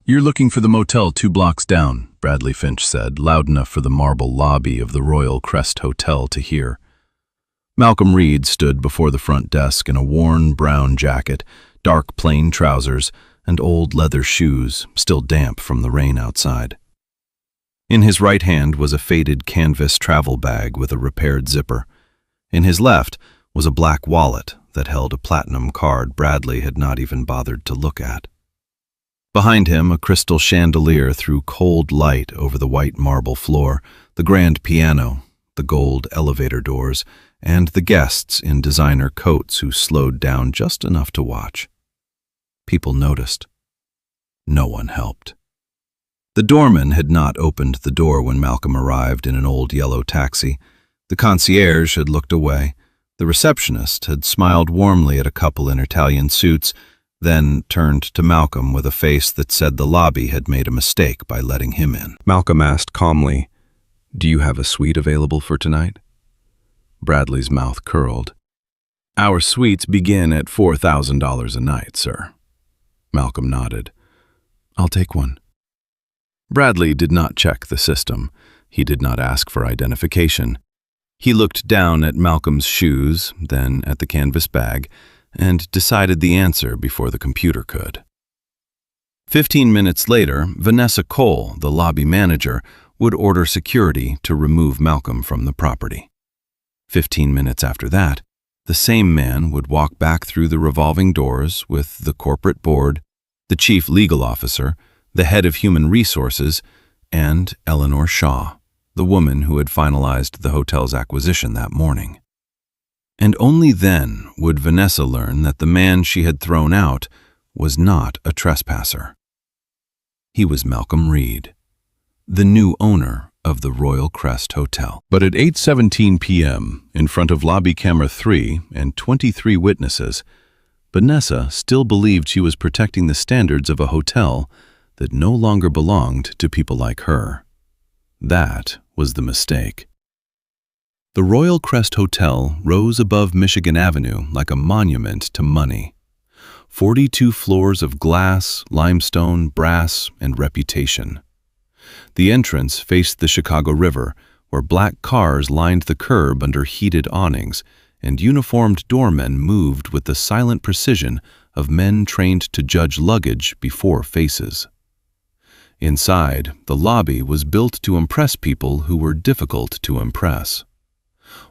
"You're looking for the motel 2 blocks down," Bradley Finch said, loud enough for the marble lobby of the Royal Crest Hotel to hear. Malcolm Reed stood before the front desk in a worn brown jacket, dark plain trousers, and old leather shoes, still damp from the rain outside. In his right hand was a faded canvas travel bag with a repaired zipper. In his left was a black wallet that held a platinum card Bradley had not even bothered to look at. Behind him, a crystal chandelier threw cold light over the white marble floor, the grand piano, the gold elevator doors, and the guests in designer coats who slowed down just enough to watch. People noticed. No one helped. The doorman had not opened the door when Malcolm arrived in an old yellow taxi. The concierge had looked away. The receptionist had smiled warmly at a couple in Italian suits, then turned to Malcolm with a face that said the lobby had made a mistake by letting him in. Malcolm asked calmly, "Do you have a suite available for tonight?" Bradley's mouth curled. "Our suites begin at $4,000 a night, sir." Malcolm nodded. "I'll take one." Bradley did not check the system. He did not ask for identification. He looked down at Malcolm's shoes, then at the canvas bag, and decided the answer before the computer could. 15 minutes later, Vanessa Cole, the lobby manager, would order security to remove Malcolm from the property. 15 minutes after that, the same man would walk back through the revolving doors with the corporate board, the chief legal officer, the head of human resources, and Eleanor Shaw, the woman who had finalized the hotel's acquisition that morning. And only then would Vanessa learn that the man she had thrown out was not a trespasser. He was Malcolm Reed, the new owner of the Royal Crest Hotel. But at 8:17 p.m., in front of lobby camera 3 and 23 witnesses, Vanessa still believed she was protecting the standards of a hotel that no longer belonged to people like her. That was the mistake. The Royal Crest Hotel rose above Michigan Avenue like a monument to money. 42 floors of glass, limestone, brass, and reputation. The entrance faced the Chicago River, where black cars lined the curb under heated awnings, and uniformed doormen moved with the silent precision of men trained to judge luggage before faces. Inside, the lobby was built to impress people who were difficult to impress.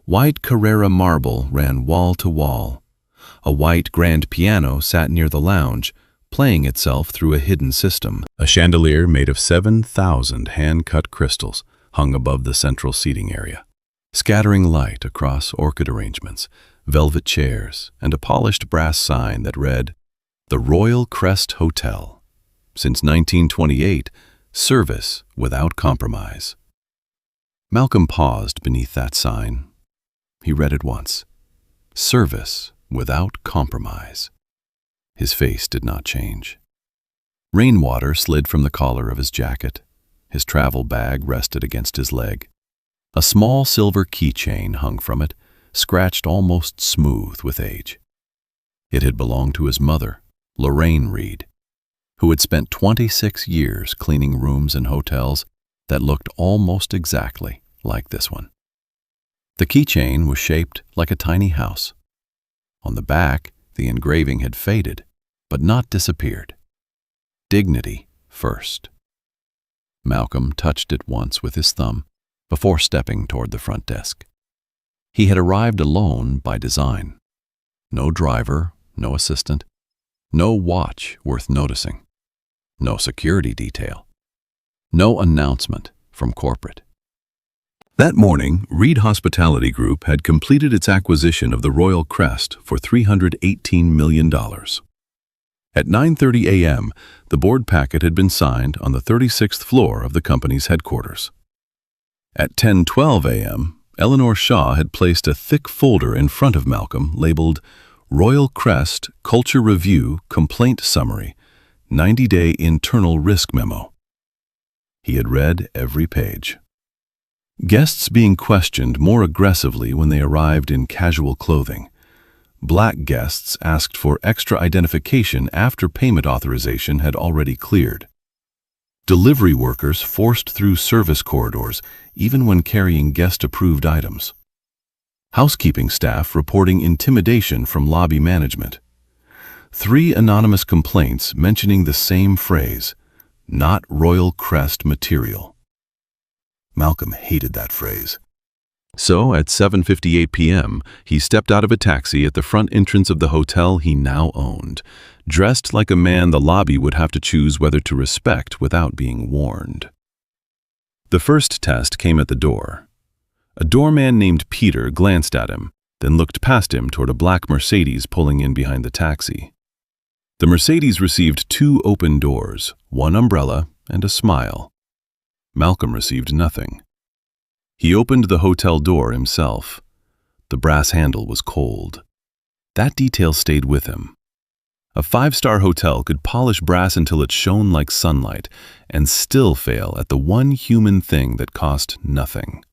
White Carrara marble ran wall to wall. A white grand piano sat near the lounge, playing itself through a hidden system. A chandelier made of 7,000 hand-cut crystals hung above the central seating area, scattering light across orchid arrangements, velvet chairs, and a polished brass sign that read, "The Royal Crest Hotel. Since 1928, service without compromise." Malcolm paused beneath that sign. He read it once. Service without compromise. His face did not change. Rainwater slid from the collar of his jacket. His travel bag rested against his leg. A small silver keychain hung from it, scratched almost smooth with age. It had belonged to his mother, Lorraine Reed, who had spent 26 years cleaning rooms in hotels that looked almost exactly like this one. The keychain was shaped like a tiny house. On the back, the engraving had faded, but not disappeared. Dignity first. Malcolm touched it once with his thumb before stepping toward the front desk. He had arrived alone by design. No driver, no assistant, no watch worth noticing, no security detail, no announcement from corporate. That morning, Reed Hospitality Group had completed its acquisition of the Royal Crest for $318 million. At 9:30 a.m., the board packet had been signed on the 36th floor of the company's headquarters. At 10:12 a.m., Eleanor Shaw had placed a thick folder in front of Malcolm labeled Royal Crest Culture Review Complaint Summary, 90-Day Internal Risk Memo. He had read every page. Guests being questioned more aggressively when they arrived in casual clothing. Black guests asked for extra identification after payment authorization had already cleared. Delivery workers forced through service corridors, even when carrying guest-approved items. Housekeeping staff reporting intimidation from lobby management. 3 anonymous complaints mentioning the same phrase, "not Royal Crest material." Malcolm hated that phrase. So, at 7:58 p.m., he stepped out of a taxi at the front entrance of the hotel he now owned, dressed like a man the lobby would have to choose whether to respect without being warned. The first test came at the door. A doorman named Peter glanced at him, then looked past him toward a black Mercedes pulling in behind the taxi. The Mercedes received 2 open doors, 1 umbrella, and a smile. Malcolm received nothing. He opened the hotel door himself. The brass handle was cold. That detail stayed with him. A 5-star hotel could polish brass until it shone like sunlight and still fail at the one human thing that cost nothing.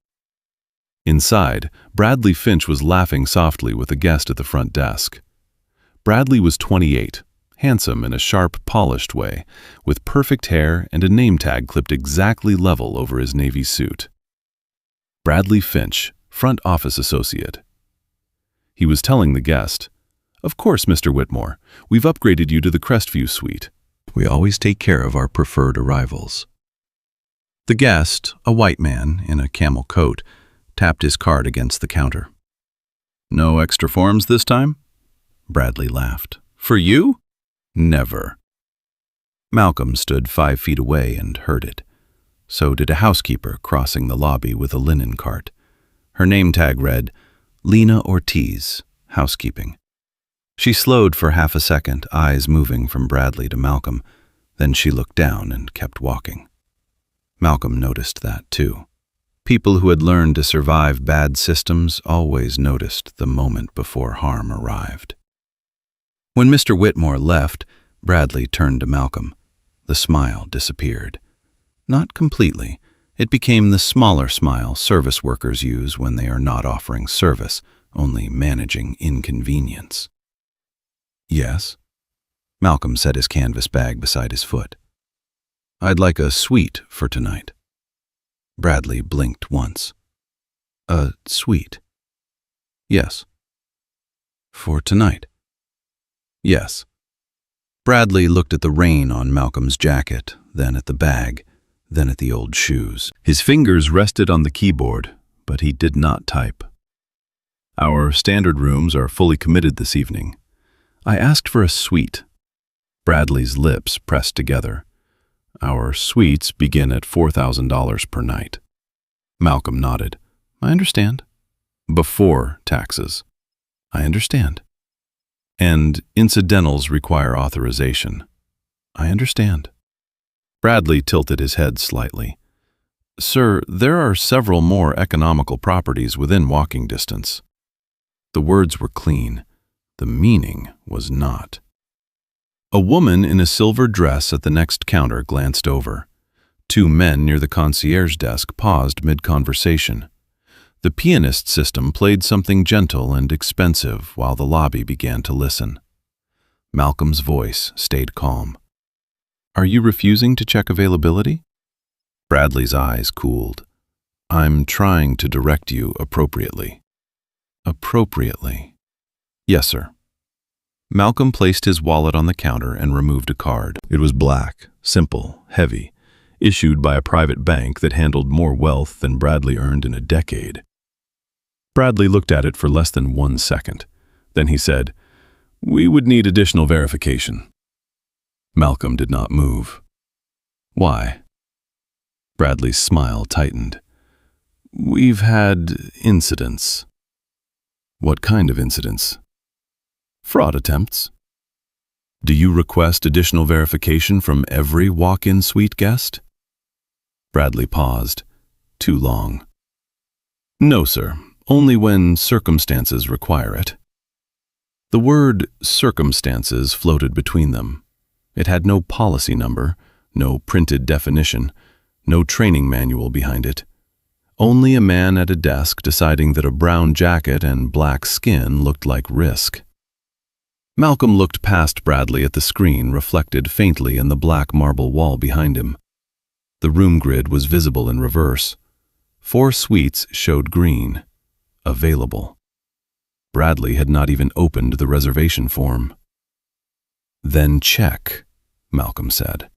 Inside, Bradley Finch was laughing softly with a guest at the front desk. Bradley was 28, handsome in a sharp, polished way, with perfect hair and a name tag clipped exactly level over his navy suit. Bradley Finch, front office associate. He was telling the guest, "Of course, Mr. Whitmore, we've upgraded you to the Crestview suite. We always take care of our preferred arrivals." The guest, a white man in a camel coat, tapped his card against the counter. "No extra forms this time?" Bradley laughed. "For you? Never." Malcolm stood 5 feet away and heard it. So did a housekeeper crossing the lobby with a linen cart. Her name tag read, "Lena Ortiz, Housekeeping." She slowed for half a second, eyes moving from Bradley to Malcolm. Then she looked down and kept walking. Malcolm noticed that too. People who had learned to survive bad systems always noticed the moment before harm arrived. When Mr. Whitmore left, Bradley turned to Malcolm. The smile disappeared. Not completely. It became the smaller smile service workers use when they are not offering service, only managing inconvenience. "Yes?" Malcolm set his canvas bag beside his foot. "I'd like a suite for tonight." Bradley blinked once. "A suite?" "Yes." "For tonight?" "Yes." Bradley looked at the rain on Malcolm's jacket, then at the bag, then at the old shoes. His fingers rested on the keyboard, but he did not type. "Our standard rooms are fully committed this evening. I asked for a suite." Bradley's lips pressed together. "Our suites begin at $4,000 per night." Malcolm nodded. "I understand." "Before taxes." "I understand." "And incidentals require authorization." "I understand." Bradley tilted his head slightly. "Sir, there are several more economical properties within walking distance." The words were clean. The meaning was not. A woman in a silver dress at the next counter glanced over. 2 men near the concierge desk paused mid-conversation. The pianist system played something gentle and expensive while the lobby began to listen. Malcolm's voice stayed calm. "Are you refusing to check availability?" Bradley's eyes cooled. "I'm trying to direct you appropriately." "Appropriately?" "Yes, sir." Malcolm placed his wallet on the counter and removed a card. It was black, simple, heavy, issued by a private bank that handled more wealth than Bradley earned in a decade. Bradley looked at it for less than 1 second. Then he said, "We would need additional verification." Malcolm did not move. "Why?" Bradley's smile tightened. "We've had incidents." "What kind of incidents?" "Fraud attempts." "Do you request additional verification from every walk-in suite guest?" Bradley paused. Too long. "No, sir. Only when circumstances require it." The word circumstances floated between them. It had no policy number, no printed definition, no training manual behind it. Only a man at a desk deciding that a brown jacket and black skin looked like risk. Malcolm looked past Bradley at the screen reflected faintly in the black marble wall behind him. The room grid was visible in reverse. 4 suites showed green. Available. Bradley had not even opened the reservation form. "Then check," Malcolm said.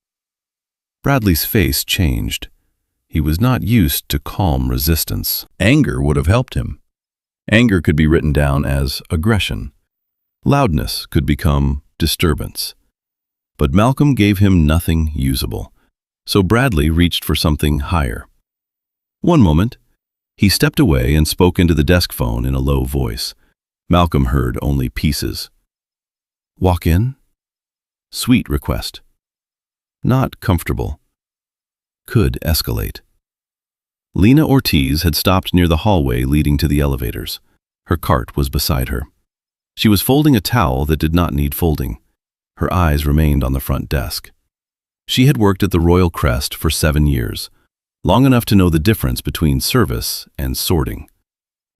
Bradley's face changed. He was not used to calm resistance. Anger would have helped him. Anger could be written down as aggression. Loudness could become disturbance. But Malcolm gave him nothing usable, so Bradley reached for something higher. One moment, he stepped away and spoke into the desk phone in a low voice. Malcolm heard only pieces. "Walk in?" "Suite request." Not comfortable. Could escalate. Lena Ortiz had stopped near the hallway leading to the elevators. Her cart was beside her. She was folding a towel that did not need folding. Her eyes remained on the front desk. She had worked at the Royal Crest for 7 years, long enough to know the difference between service and sorting,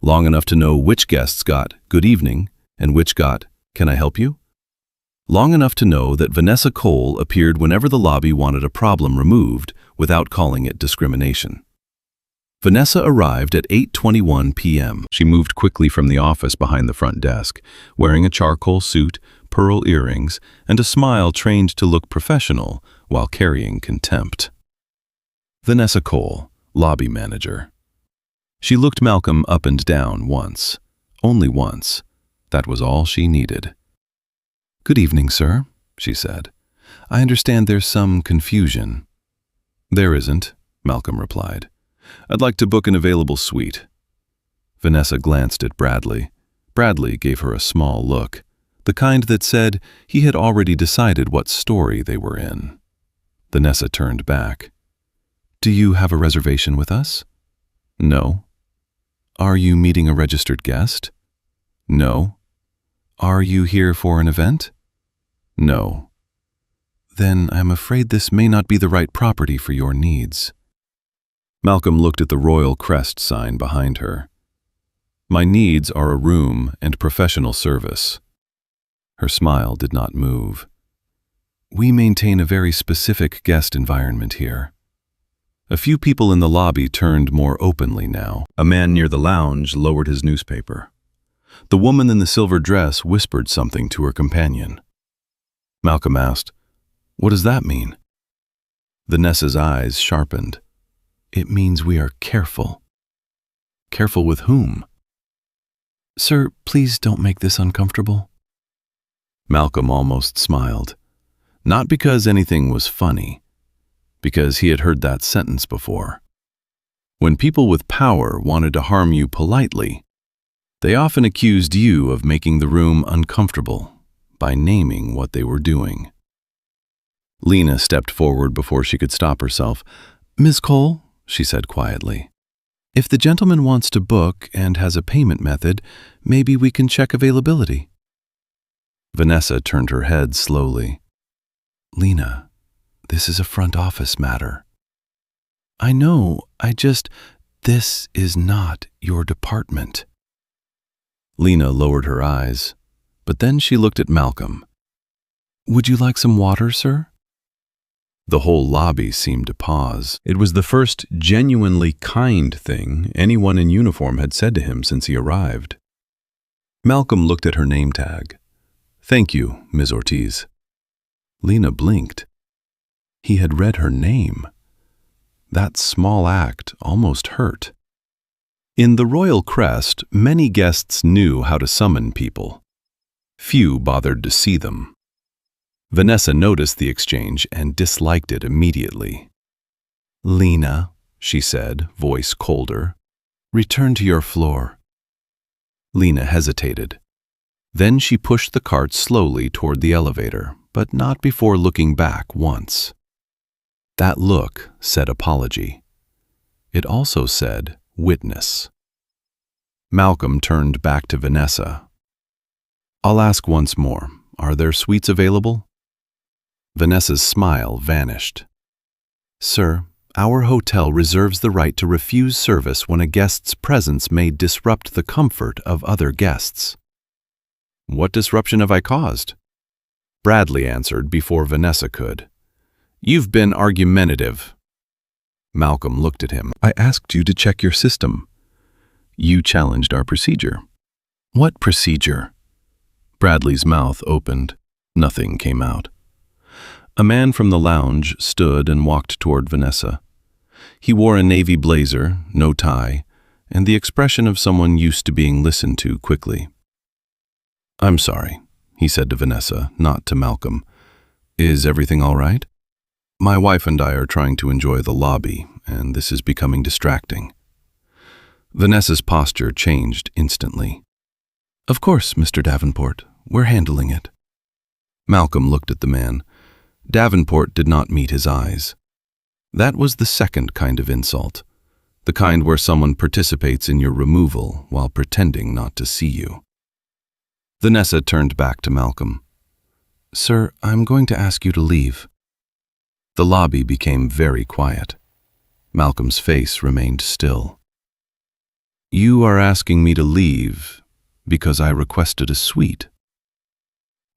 long enough to know which guests got "good evening" and which got "can I help you?" Long enough to know that Vanessa Cole appeared whenever the lobby wanted a problem removed without calling it discrimination. Vanessa arrived at 8:21 p.m. She moved quickly from the office behind the front desk, wearing a charcoal suit, pearl earrings, and a smile trained to look professional while carrying contempt. Vanessa Cole, lobby manager. She looked Malcolm up and down once, only once. That was all she needed. "Good evening, sir," she said. "I understand there's some confusion." "There isn't," Malcolm replied. "I'd like to book an available suite." Vanessa glanced at Bradley. Bradley gave her a small look, the kind that said he had already decided what story they were in. Vanessa turned back. "Do you have a reservation with us?" "No." "Are you meeting a registered guest?" "No." "Are you here for an event?" "No." "Then I'm afraid this may not be the right property for your needs." Malcolm looked at the Royal Crest sign behind her. "My needs are a room and professional service." Her smile did not move. "We maintain a very specific guest environment here." A few people in the lobby turned more openly now. A man near the lounge lowered his newspaper. The woman in the silver dress whispered something to her companion. Malcolm asked, "What does that mean?" Vanessa's eyes sharpened. "It means we are careful." "Careful with whom?" "Sir, please don't make this uncomfortable." Malcolm almost smiled. Not because anything was funny, because he had heard that sentence before. When people with power wanted to harm you politely, they often accused you of making the room uncomfortable by naming what they were doing. Lena stepped forward before she could stop herself. "Ms. Cole," she said quietly, "if the gentleman wants to book and has a payment method, maybe we can check availability." Vanessa turned her head slowly. "Lena, this is a front office matter." "I know, this is not your department." Lena lowered her eyes, but then she looked at Malcolm. "Would you like some water, sir?" The whole lobby seemed to pause. It was the first genuinely kind thing anyone in uniform had said to him since he arrived. Malcolm looked at her name tag. "Thank you, Ms. Ortiz." Lena blinked. He had read her name. That small act almost hurt. In the Royal Crest, many guests knew how to summon people. Few bothered to see them. Vanessa noticed the exchange and disliked it immediately. "Lena," she said, voice colder, "return to your floor." Lena hesitated. Then she pushed the cart slowly toward the elevator, but not before looking back once. That look said apology. It also said witness. Malcolm turned back to Vanessa. "I'll ask once more. Are there suites available?" Vanessa's smile vanished. "Sir, our hotel reserves the right to refuse service when a guest's presence may disrupt the comfort of other guests." "What disruption have I caused?" Bradley answered before Vanessa could. "You've been argumentative." Malcolm looked at him. I asked you to check your system. You challenged our procedure. What procedure? Bradley's mouth opened. Nothing came out. A man from the lounge stood and walked toward Vanessa. He wore a navy blazer, no tie, and the expression of someone used to being listened to quickly. I'm sorry, he said to Vanessa, not to Malcolm. Is everything all right? My wife and I are trying to enjoy the lobby, and this is becoming distracting. Vanessa's posture changed instantly. Of course, Mr. Davenport, we're handling it. Malcolm looked at the man. Davenport did not meet his eyes. That was the second kind of insult, the kind where someone participates in your removal while pretending not to see you. Vanessa turned back to Malcolm. Sir, I'm going to ask you to leave. The lobby became very quiet. Malcolm's face remained still. You are asking me to leave because I requested a suite.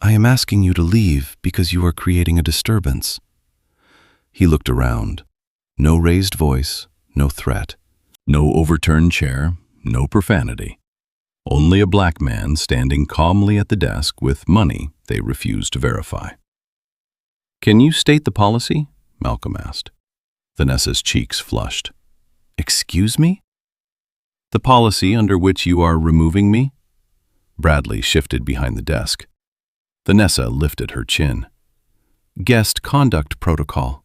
I am asking you to leave because you are creating a disturbance. He looked around. No raised voice, no threat. No overturned chair, no profanity. Only a black man standing calmly at the desk with money they refused to verify. Can you state the policy? Malcolm asked. Vanessa's cheeks flushed. Excuse me? The policy under which you are removing me? Bradley shifted behind the desk. Vanessa lifted her chin. Guest conduct protocol.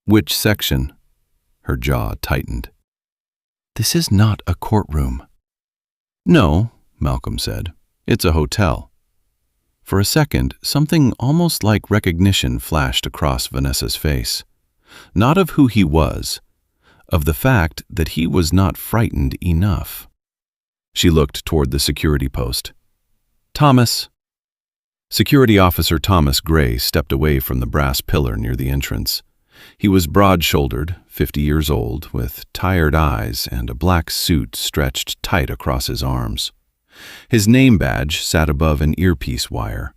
Which section? Her jaw tightened. This is not a courtroom. No, Malcolm said. It's a hotel. For a second, something almost like recognition flashed across Vanessa's face. Not of who he was, of the fact that he was not frightened enough. She looked toward the security post. Thomas. Security Officer Thomas Gray stepped away from the brass pillar near the entrance. He was broad-shouldered, 50 years old, with tired eyes and a black suit stretched tight across his arms. His name badge sat above an earpiece wire.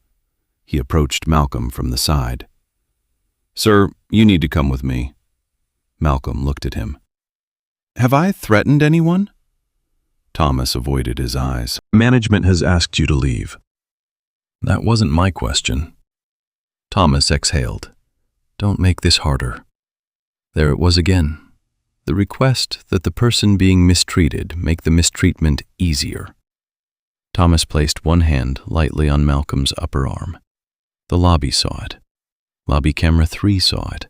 He approached Malcolm from the side. Sir, you need to come with me. Malcolm looked at him. Have I threatened anyone? Thomas avoided his eyes. Management has asked you to leave. That wasn't my question. Thomas exhaled. Don't make this harder. There it was again. The request that the person being mistreated make the mistreatment easier. Thomas placed one hand lightly on Malcolm's upper arm. The lobby saw it. Lobby camera 3 saw it.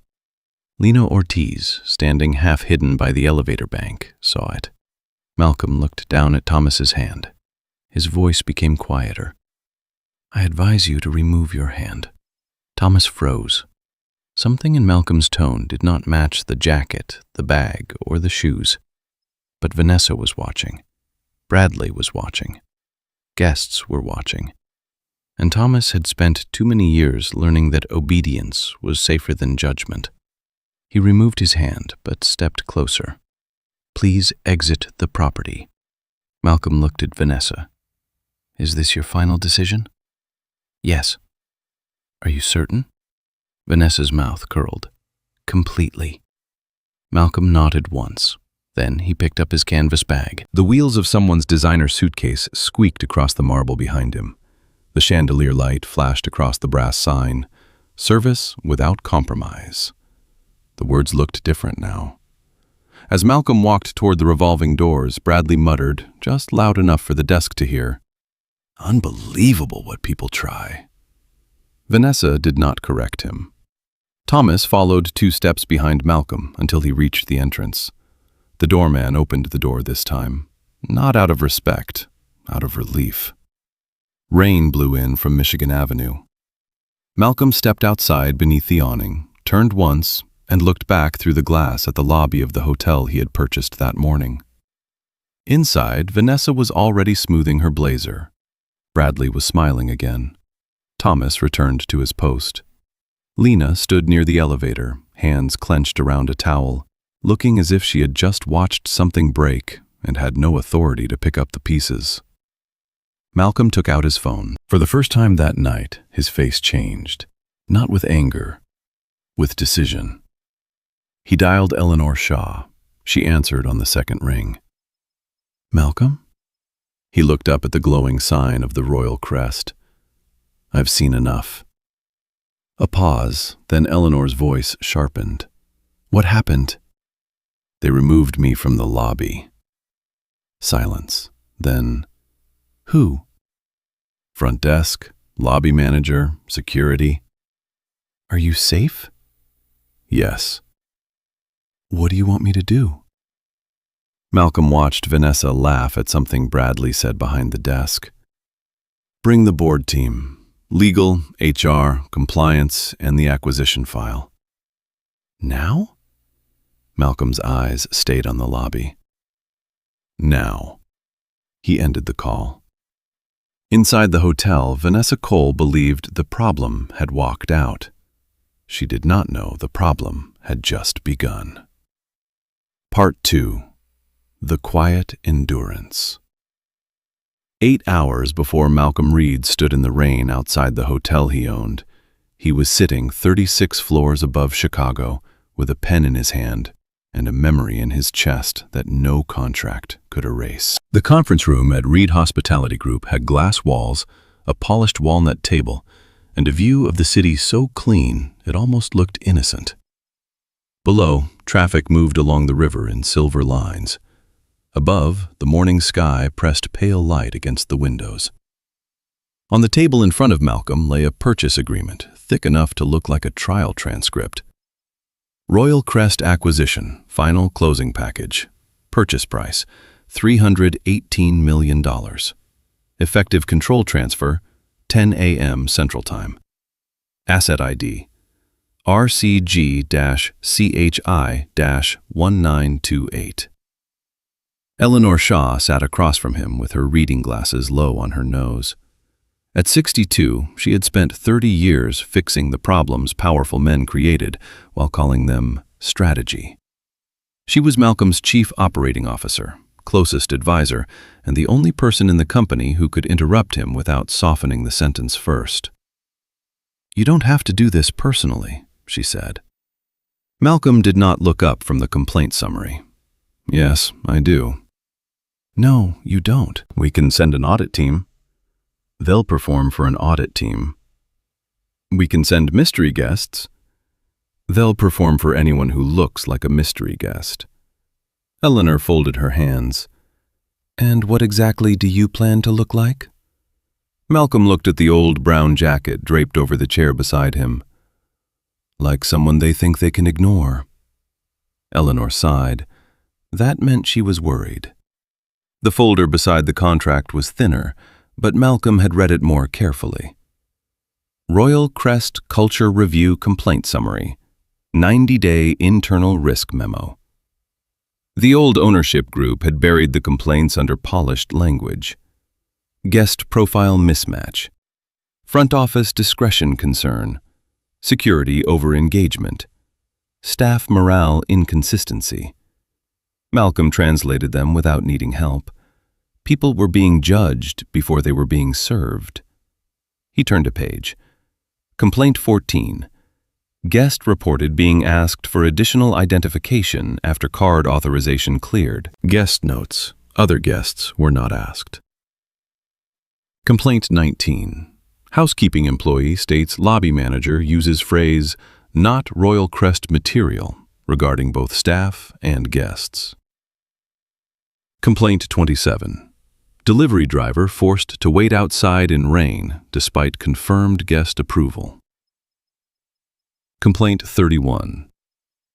Lino Ortiz, standing half hidden by the elevator bank, saw it. Malcolm looked down at Thomas's hand. His voice became quieter. I advise you to remove your hand. Thomas froze. Something in Malcolm's tone did not match the jacket, the bag, or the shoes. But Vanessa was watching. Bradley was watching. Guests were watching. And Thomas had spent too many years learning that obedience was safer than judgment. He removed his hand, but stepped closer. Please exit the property. Malcolm looked at Vanessa. Is this your final decision? Yes. Are you certain? Vanessa's mouth curled. Completely. Malcolm nodded once. Then he picked up his canvas bag. The wheels of someone's designer suitcase squeaked across the marble behind him. The chandelier light flashed across the brass sign, Service without compromise. The words looked different now. As Malcolm walked toward the revolving doors, Bradley muttered, just loud enough for the desk to hear, Unbelievable what people try. Vanessa did not correct him. Thomas followed 2 steps behind Malcolm until he reached the entrance. The doorman opened the door this time, not out of respect, out of relief. Rain blew in from Michigan Avenue. Malcolm stepped outside beneath the awning, turned once, and looked back through the glass at the lobby of the hotel he had purchased that morning. Inside, Vanessa was already smoothing her blazer. Bradley was smiling again. Thomas returned to his post. Lena stood near the elevator, hands clenched around a towel, looking as if she had just watched something break and had no authority to pick up the pieces. Malcolm took out his phone. For the first time that night, his face changed, not with anger, with decision. He dialed Eleanor Shaw. She answered on the second ring. "Malcolm?" He looked up at the glowing sign of the royal crest. "I've seen enough." A pause, then Eleanor's voice sharpened. "What happened?" "They removed me from the lobby." Silence. Then, "Who?" "Front desk, lobby manager, security." "Are you safe?" "Yes." "What do you want me to do?" Malcolm watched Vanessa laugh at something Bradley said behind the desk. "Bring the board team. Legal, HR, compliance, and the acquisition file." "Now?" Malcolm's eyes stayed on the lobby. "Now." He ended the call. Inside the hotel, Vanessa Cole believed the problem had walked out. She did not know the problem had just begun. Part 2. The Quiet Endurance. 8 hours before Malcolm Reed stood in the rain outside the hotel he owned, he was sitting 36 floors above Chicago with a pen in his hand and a memory in his chest that no contract could erase. The conference room at Reed Hospitality Group had glass walls, a polished walnut table, and a view of the city so clean it almost looked innocent. Below, traffic moved along the river in silver lines. Above, the morning sky pressed pale light against the windows. On the table in front of Malcolm lay a purchase agreement, thick enough to look like a trial transcript. Royal Crest Acquisition, Final Closing Package. Purchase price, $318 million. Effective control transfer, 10 a.m. Central Time. Asset ID, RCG-CHI-1928. Eleanor Shaw sat across from him with her reading glasses low on her nose. At 62, she had spent 30 years fixing the problems powerful men created while calling them strategy. She was Malcolm's chief operating officer, closest advisor, and the only person in the company who could interrupt him without softening the sentence first. "You don't have to do this personally," she said. Malcolm did not look up from the complaint summary. "Yes, I do." "No, you don't. We can send an audit team. They'll perform for an audit team. We can send mystery guests. They'll perform for anyone who looks like a mystery guest." Eleanor folded her hands. "And what exactly do you plan to look like?" Malcolm looked at the old brown jacket draped over the chair beside him. "Like someone they think they can ignore." Eleanor sighed. That meant she was worried. The folder beside the contract was thinner, but Malcolm had read it more carefully. Royal Crest Culture Review Complaint Summary, 90-day internal risk memo. The old ownership group had buried the complaints under polished language. Guest profile mismatch. Front office discretion concern. Security over engagement. Staff morale inconsistency. Malcolm translated them without needing help. People were being judged before they were being served. He turned a page. Complaint 14. Guest reported being asked for additional identification after card authorization cleared. Guest notes. Other guests were not asked. Complaint 19. Housekeeping employee states lobby manager uses phrase, "not Royal Crest material," regarding both staff and guests. Complaint 27. Delivery driver forced to wait outside in rain despite confirmed guest approval. Complaint 31.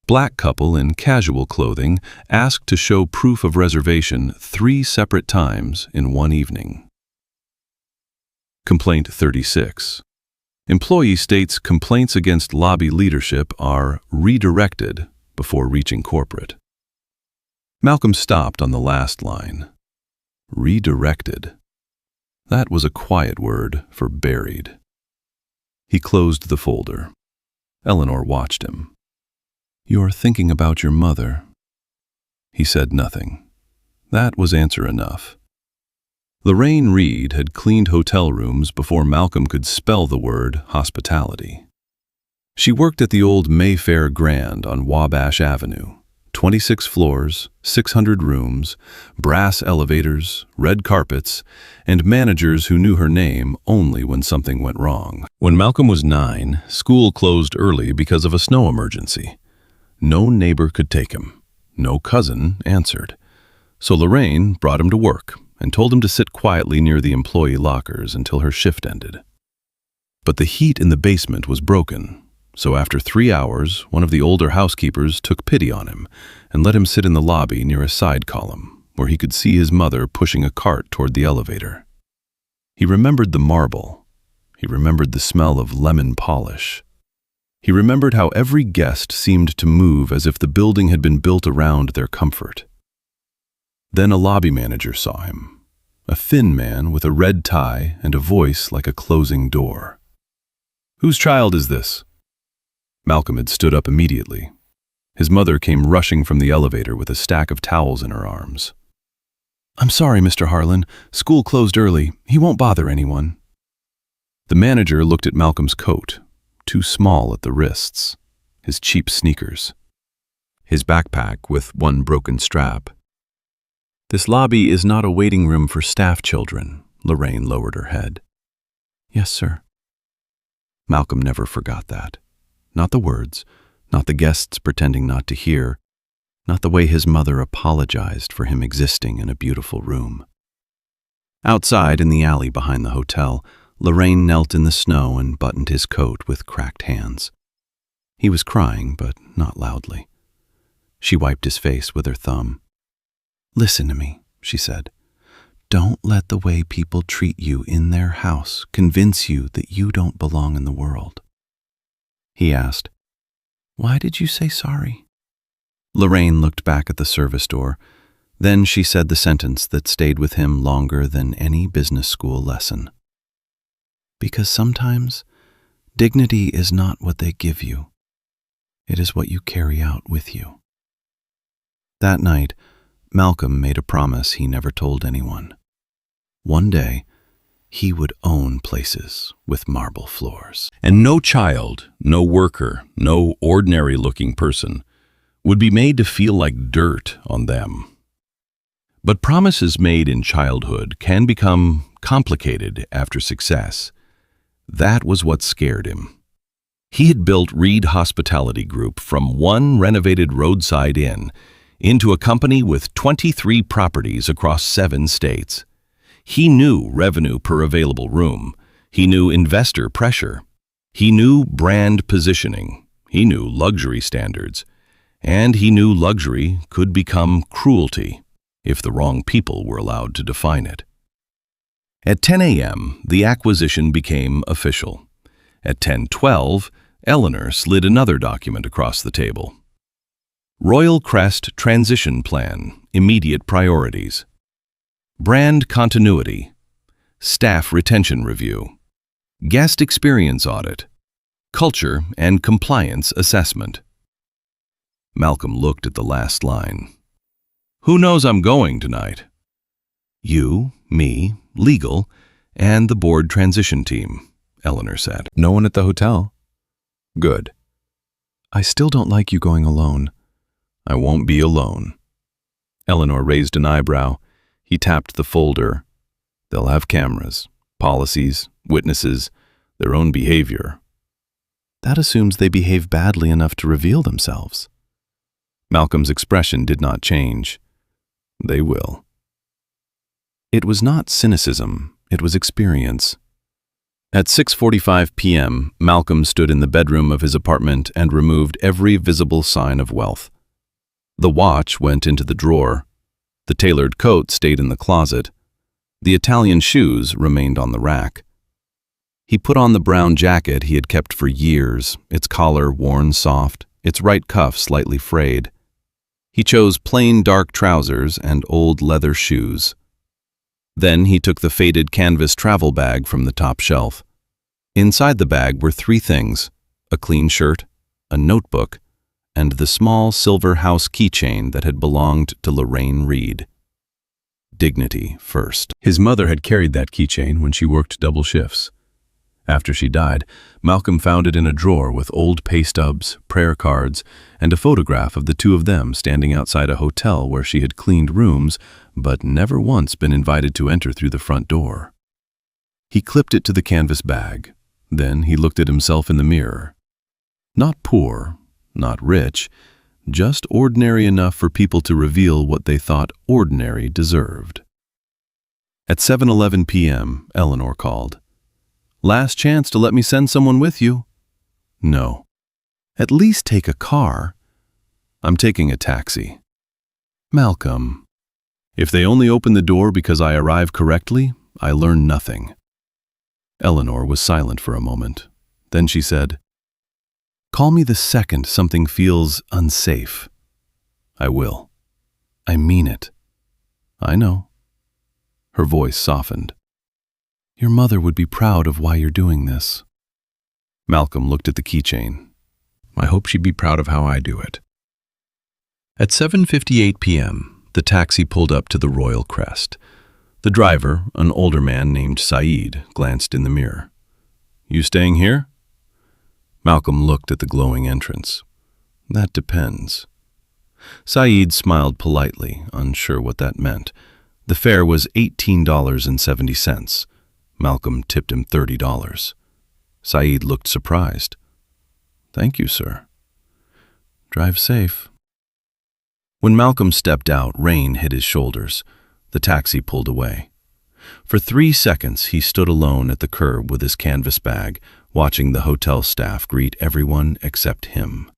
Black couple in casual clothing asked to show proof of reservation 3 separate times in one evening. Complaint 36. Employee states complaints against lobby leadership are redirected before reaching corporate. Malcolm stopped on the last line. Redirected. That was a quiet word for buried. He closed the folder. Eleanor watched him. "You're thinking about your mother." He said nothing. That was answer enough. Lorraine Reed had cleaned hotel rooms before Malcolm could spell the word hospitality. She worked at the old Mayfair Grand on Wabash Avenue. 26 floors, 600 rooms, brass elevators, red carpets, and managers who knew her name only when something went wrong. When Malcolm was 9, school closed early because of a snow emergency. No neighbor could take him. No cousin answered. So Lorraine brought him to work and told him to sit quietly near the employee lockers until her shift ended. But the heat in the basement was broken. So after 3 hours, one of the older housekeepers took pity on him and let him sit in the lobby near a side column, where he could see his mother pushing a cart toward the elevator. He remembered the marble. He remembered the smell of lemon polish. He remembered how every guest seemed to move as if the building had been built around their comfort. Then a lobby manager saw him, a thin man with a red tie and a voice like a closing door. "Whose child is this?" Malcolm had stood up immediately. His mother came rushing from the elevator with a stack of towels in her arms. "I'm sorry, Mr. Harlan. School closed early. He won't bother anyone." The manager looked at Malcolm's coat, too small at the wrists, his cheap sneakers, his backpack with one broken strap. "This lobby is not a waiting room for staff children," Lorraine lowered her head. "Yes, sir." Malcolm never forgot that. Not the words, not the guests pretending not to hear, not the way his mother apologized for him existing in a beautiful room. Outside in the alley behind the hotel, Lorraine knelt in the snow and buttoned his coat with cracked hands. He was crying, but not loudly. She wiped his face with her thumb. "Listen to me," she said. "Don't let the way people treat you in their house convince you that you don't belong in the world." He asked, "Why did you say sorry?" Lorraine looked back at the service door. Then she said the sentence that stayed with him longer than any business school lesson. "Because sometimes dignity is not what they give you. It is what you carry out with you." That night, Malcolm made a promise he never told anyone. One day, he would own places with marble floors. And no child, no worker, no ordinary-looking person would be made to feel like dirt on them. But promises made in childhood can become complicated after success. That was what scared him. He had built Reed Hospitality Group from one renovated roadside inn into a company with 23 properties across 7 states. He knew revenue per available room. He knew investor pressure. He knew brand positioning. He knew luxury standards. And he knew luxury could become cruelty if the wrong people were allowed to define it. At 10 a.m., the acquisition became official. At 10:12, Eleanor slid another document across the table. Royal Crest Transition Plan, Immediate Priorities. Brand Continuity. Staff Retention Review. Guest Experience Audit. Culture and Compliance Assessment. Malcolm looked at the last line. "Who knows I'm going tonight?" "You, me, legal, and the board transition team," Eleanor said. "No one at the hotel?" "Good." "I still don't like you going alone." "I won't be alone." Eleanor raised an eyebrow. He tapped the folder. "They'll have cameras, policies, witnesses, their own behavior." "That assumes they behave badly enough to reveal themselves." Malcolm's expression did not change. "They will." It was not cynicism, it was experience. At 6:45 p.m., Malcolm stood in the bedroom of his apartment and removed every visible sign of wealth. The watch went into the drawer. The tailored coat stayed in the closet. The Italian shoes remained on the rack. He put on the brown jacket he had kept for years, its collar worn soft, its right cuff slightly frayed. He chose plain dark trousers and old leather shoes. Then he took the faded canvas travel bag from the top shelf. Inside the bag were 3 things: a clean shirt, a notebook, and the small silver house keychain that had belonged to Lorraine Reed. Dignity first. His mother had carried that keychain when she worked double shifts. After she died, Malcolm found it in a drawer with old pay stubs, prayer cards, and a photograph of the two of them standing outside a hotel where she had cleaned rooms but never once been invited to enter through the front door. He clipped it to the canvas bag. Then he looked at himself in the mirror. Not poor, not rich, just ordinary enough for people to reveal what they thought ordinary deserved. At 7:11 p.m., Eleanor called. "Last chance to let me send someone with you." "No. At least take a car." "I'm taking a taxi." "Malcolm, if they only open the door because I arrive correctly, I learn nothing." Eleanor was silent for a moment. Then she said, "Call me the second something feels unsafe." "I will. I mean it." "I know." Her voice softened. "Your mother would be proud of why you're doing this." Malcolm looked at the keychain. "I hope she'd be proud of how I do it." At 7:58 p.m., the taxi pulled up to the Royal Crest. The driver, an older man named Saeed, glanced in the mirror. "You staying here?" Malcolm looked at the glowing entrance. "That depends." Saeed smiled politely, unsure what that meant. The fare was $18.70. Malcolm tipped him $30. Saeed looked surprised. "Thank you, sir." "Drive safe." When Malcolm stepped out, rain hit his shoulders. The taxi pulled away. For 3 seconds, he stood alone at the curb with his canvas bag, watching the hotel staff greet everyone except him.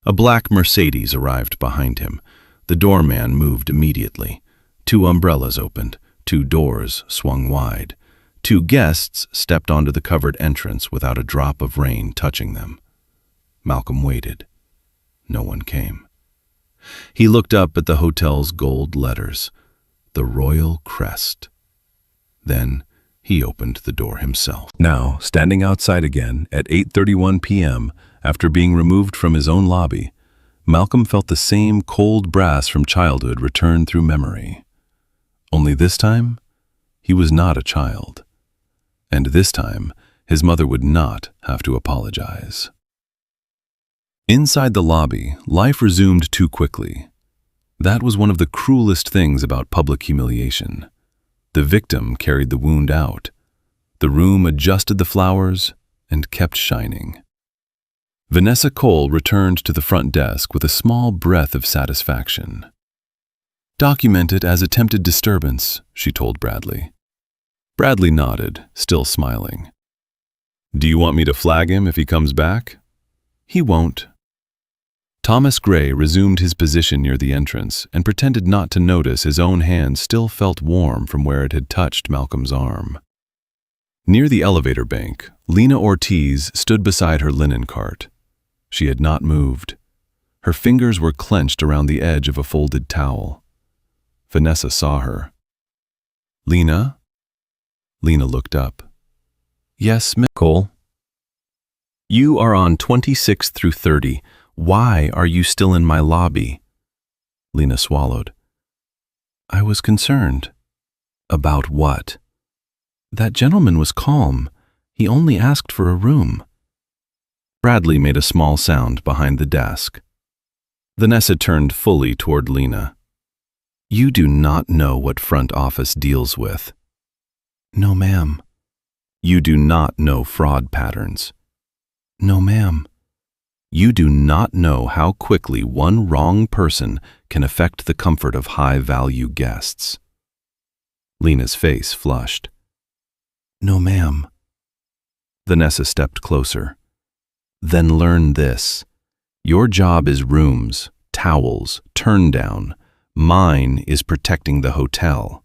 A black Mercedes arrived behind him. The doorman moved immediately. 2 umbrellas opened. 2 doors swung wide. 2 guests stepped onto the covered entrance without a drop of rain touching them. Malcolm waited. No one came. He looked up at the hotel's gold letters, the Royal Crest. Then he opened the door himself. Now, standing outside again at 8:31 p.m., after being removed from his own lobby, Malcolm felt the same cold brass from childhood return through memory. Only this time, he was not a child. And this time, his mother would not have to apologize. Inside the lobby, life resumed too quickly. That was one of the cruelest things about public humiliation. The victim carried the wound out. The room adjusted the flowers and kept shining. Vanessa Cole returned to the front desk with a small breath of satisfaction. "Document it as attempted disturbance," she told Bradley. Bradley nodded, still smiling. "Do you want me to flag him if he comes back?" "He won't." Thomas Gray resumed his position near the entrance and pretended not to notice his own hand still felt warm from where it had touched Malcolm's arm. Near the elevator bank, Lena Ortiz stood beside her linen cart. She had not moved. Her fingers were clenched around the edge of a folded towel. Vanessa saw her. "Lena?" Lena looked up. "Yes, Miss Cole." "You are on 26th through 30. Why are you still in my lobby?" Lena swallowed. "I was concerned." "About what?" "That gentleman was calm. He only asked for a room." Bradley made a small sound behind the desk. Vanessa turned fully toward Lena. "You do not know what front office deals with." "No, ma'am." "You do not know fraud patterns." "No, ma'am." "You do not know how quickly one wrong person can affect the comfort of high-value guests." Lena's face flushed. "No, ma'am." Vanessa stepped closer. "Then learn this. Your job is rooms, towels, turn down. Mine is protecting the hotel."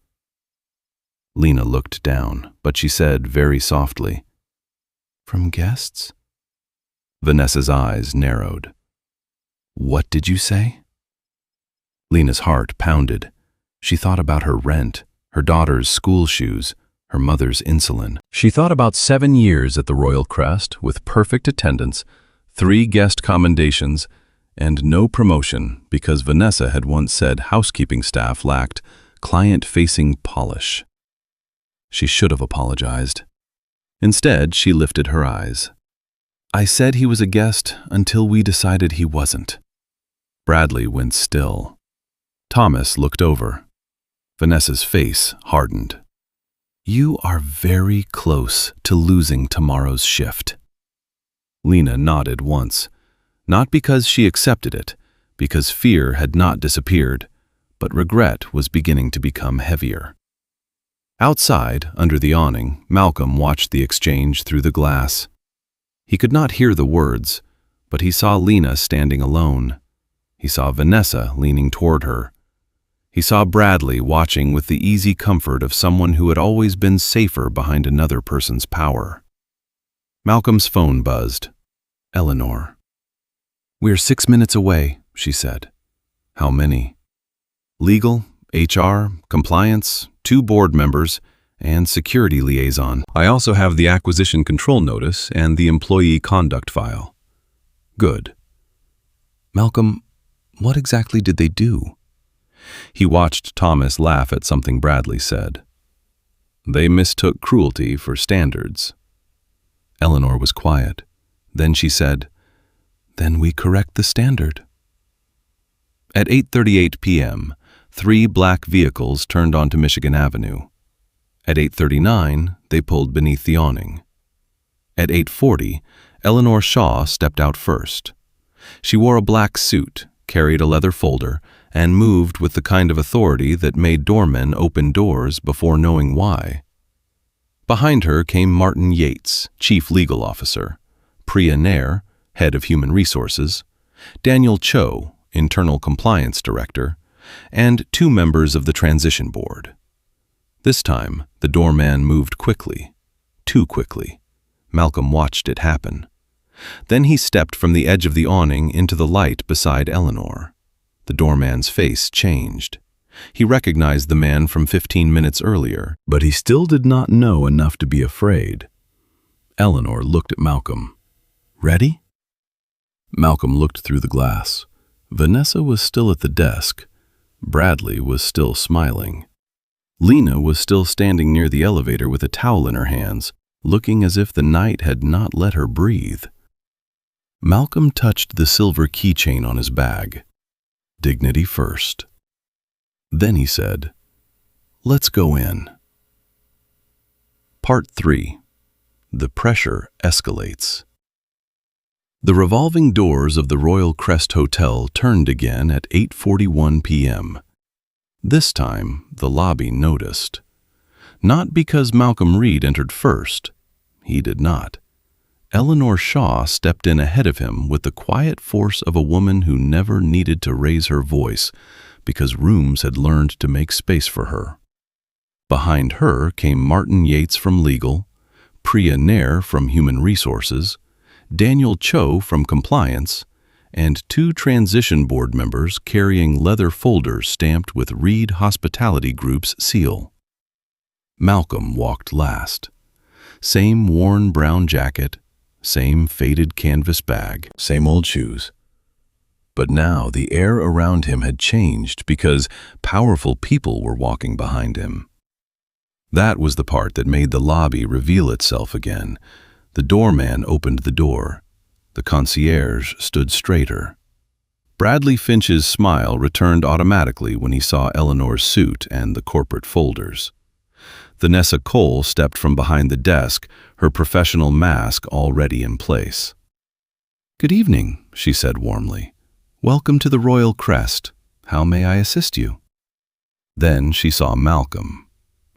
Lena looked down, but she said very softly, "From guests?" Vanessa's eyes narrowed. "What did you say?" Lena's heart pounded. She thought about her rent, her daughter's school shoes, her mother's insulin. She thought about 7 years at the Royal Crest with perfect attendance, 3 guest commendations, and no promotion because Vanessa had once said housekeeping staff lacked client-facing polish. She should have apologized. Instead, she lifted her eyes. "I said he was a guest until we decided he wasn't." Bradley went still. Thomas looked over. Vanessa's face hardened. "You are very close to losing tomorrow's shift." Lena nodded once, not because she accepted it, because fear had not disappeared, but regret was beginning to become heavier. Outside, under the awning, Malcolm watched the exchange through the glass. He could not hear the words, but he saw Lena standing alone. He saw Vanessa leaning toward her. He saw Bradley watching with the easy comfort of someone who had always been safer behind another person's power. Malcolm's phone buzzed. Eleanor. "We're 6 minutes away," she said. "How many?" "Legal, HR, compliance, 2 board members, and security liaison. I also have the acquisition control notice and the employee conduct file." "Good." "Malcolm, what exactly did they do?" He watched Thomas laugh at something Bradley said. "They mistook cruelty for standards." Eleanor was quiet. Then she said, "Then we correct the standard." At 8:38 p.m., 3 black vehicles turned onto Michigan Avenue. At 8:39, they pulled beneath the awning. At 8:40, Eleanor Shaw stepped out first. She wore a black suit, carried a leather folder, and moved with the kind of authority that made doormen open doors before knowing why. Behind her came Martin Yates, Chief Legal Officer, Priya Nair, Head of Human Resources, Daniel Cho, Internal Compliance Director, and 2 members of the Transition Board. This time, the doorman moved quickly, too quickly. Malcolm watched it happen. Then he stepped from the edge of the awning into the light beside Eleanor. The doorman's face changed. He recognized the man from 15 minutes earlier, but he still did not know enough to be afraid. Eleanor looked at Malcolm. "Ready?" Malcolm looked through the glass. Vanessa was still at the desk. Bradley was still smiling. Lena was still standing near the elevator with a towel in her hands, looking as if the night had not let her breathe. Malcolm touched the silver keychain on his bag. Dignity first. Then he said, "Let's go in." Part 3. The pressure escalates. The revolving doors of the Royal Crest Hotel turned again at 8:41 p.m. This time, the lobby noticed. Not because Malcolm Reed entered first. He did not. Eleanor Shaw stepped in ahead of him with the quiet force of a woman who never needed to raise her voice because rooms had learned to make space for her. Behind her came Martin Yates from Legal, Priya Nair from Human Resources, Daniel Cho from Compliance, and 2 Transition Board members carrying leather folders stamped with Reed Hospitality Group's seal. Malcolm walked last. Same worn brown jacket, same faded canvas bag, same old shoes. But now the air around him had changed because powerful people were walking behind him. That was the part that made the lobby reveal itself again. The doorman opened the door. The concierge stood straighter. Bradley Finch's smile returned automatically when he saw Eleanor's suit and the corporate folders. Vanessa Cole stepped from behind the desk, her professional mask already in place. "Good evening," she said warmly. "Welcome to the Royal Crest. How may I assist you?" Then she saw Malcolm.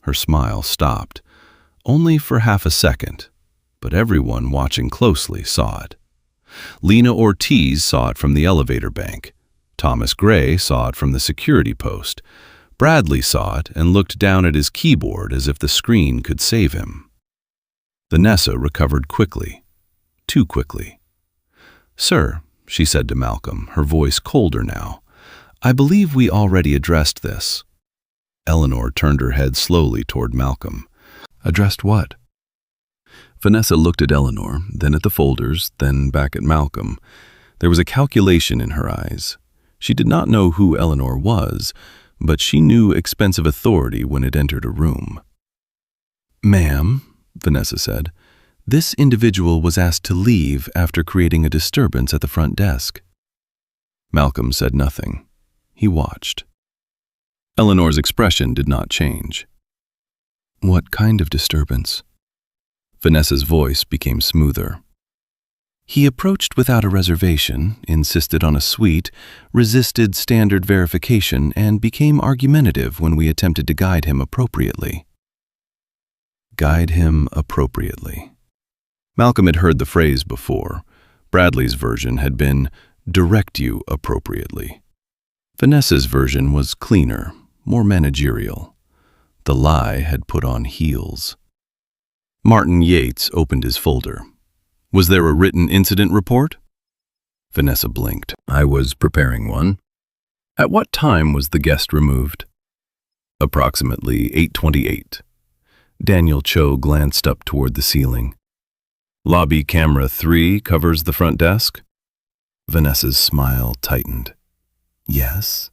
Her smile stopped, only for half a second, but everyone watching closely saw it. Lena Ortiz saw it from the elevator bank. Thomas Gray saw it from the security post. Bradley saw it and looked down at his keyboard as if the screen could save him. Vanessa recovered quickly, too quickly. "Sir," she said to Malcolm, her voice colder now, "I believe we already addressed this." Eleanor turned her head slowly toward Malcolm. "Addressed what?" Vanessa looked at Eleanor, then at the folders, then back at Malcolm. There was a calculation in her eyes. She did not know who Eleanor was, but she knew expensive authority when it entered a room. "Ma'am," Vanessa said, This individual was asked to leave after creating a disturbance at the front desk. Malcolm said nothing. He watched. Eleanor's expression did not change. What kind of disturbance? Vanessa's voice became smoother. He approached without a reservation, insisted on a suite, resisted standard verification, and became argumentative when we attempted to guide him appropriately. Guide him appropriately. Malcolm had heard the phrase before. Bradley's version had been, direct you appropriately. Vanessa's version was cleaner, more managerial. The lie had put on heels. Martin Yates opened his folder. Was there a written incident report? Vanessa blinked. I was preparing one. At what time was the guest removed? Approximately 8:28. Daniel Cho glanced up toward the ceiling. Lobby camera 3 covers the front desk? Vanessa's smile tightened. Yes.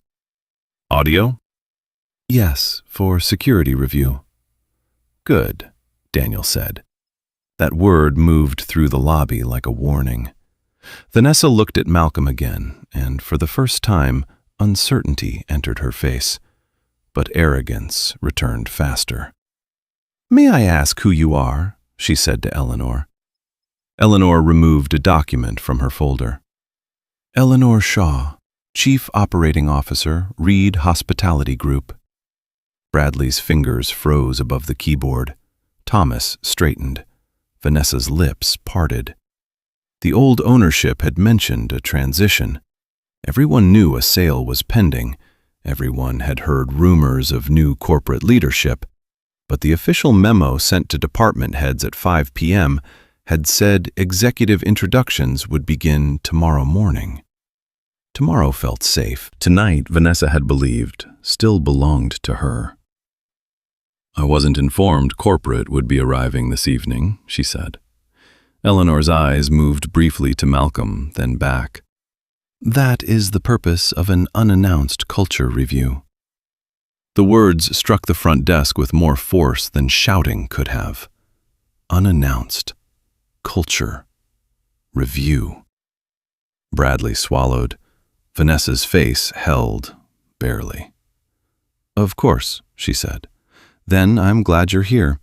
Audio? Yes, for security review. Good, Daniel said. That word moved through the lobby like a warning. Vanessa looked at Malcolm again, and for the first time, uncertainty entered her face. But arrogance returned faster. May I ask who you are? She said to Eleanor. Eleanor removed a document from her folder. Eleanor Shaw, Chief Operating Officer, Reed Hospitality Group. Bradley's fingers froze above the keyboard. Thomas straightened. Vanessa's lips parted. The old ownership had mentioned a transition. Everyone knew a sale was pending. Everyone had heard rumors of new corporate leadership. But the official memo sent to department heads at 5 p.m. had said executive introductions would begin tomorrow morning. Tomorrow felt safe. Tonight, Vanessa had believed, still belonged to her. I wasn't informed corporate would be arriving this evening, she said. Eleanor's eyes moved briefly to Malcolm, then back. That is the purpose of an unannounced culture review. The words struck the front desk with more force than shouting could have. Unannounced. Culture. Review. Bradley swallowed. Vanessa's face held, barely. Of course, she said. Then I'm glad you're here.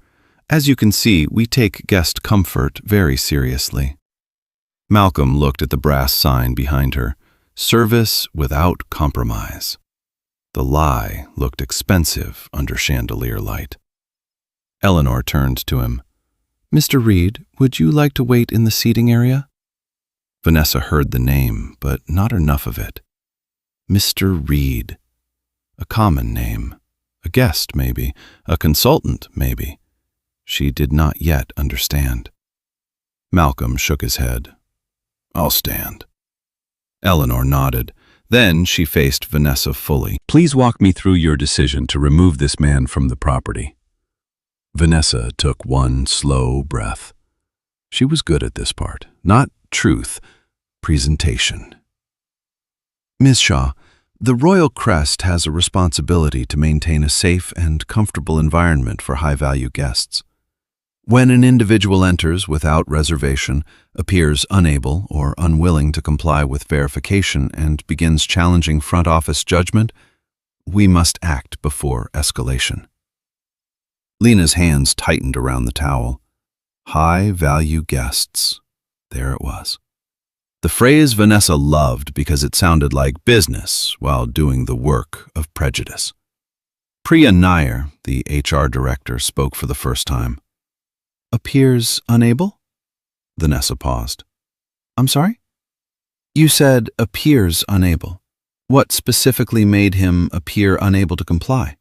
As you can see, we take guest comfort very seriously. Malcolm looked at the brass sign behind her. Service without compromise. The lie looked expensive under chandelier light. Eleanor turned to him. Mr. Reed, would you like to wait in the seating area? Vanessa heard the name, but not enough of it. Mr. Reed. A common name. A guest, maybe. A consultant, maybe. She did not yet understand. Malcolm shook his head. I'll stand. Eleanor nodded. Then she faced Vanessa fully. Please walk me through your decision to remove this man from the property. Vanessa took one slow breath. She was good at this part. Not truth, presentation. Ms. Shaw, the Royal Crest has a responsibility to maintain a safe and comfortable environment for high-value guests. When an individual enters without reservation, appears unable or unwilling to comply with verification, and begins challenging front office judgment, we must act before escalation. Lena's hands tightened around the towel. High-value guests. There it was. The phrase Vanessa loved because it sounded like business while doing the work of prejudice. Priya Nair, the HR director, spoke for the first time. Appears unable? Vanessa paused. I'm sorry? You said appears unable. What specifically made him appear unable to comply?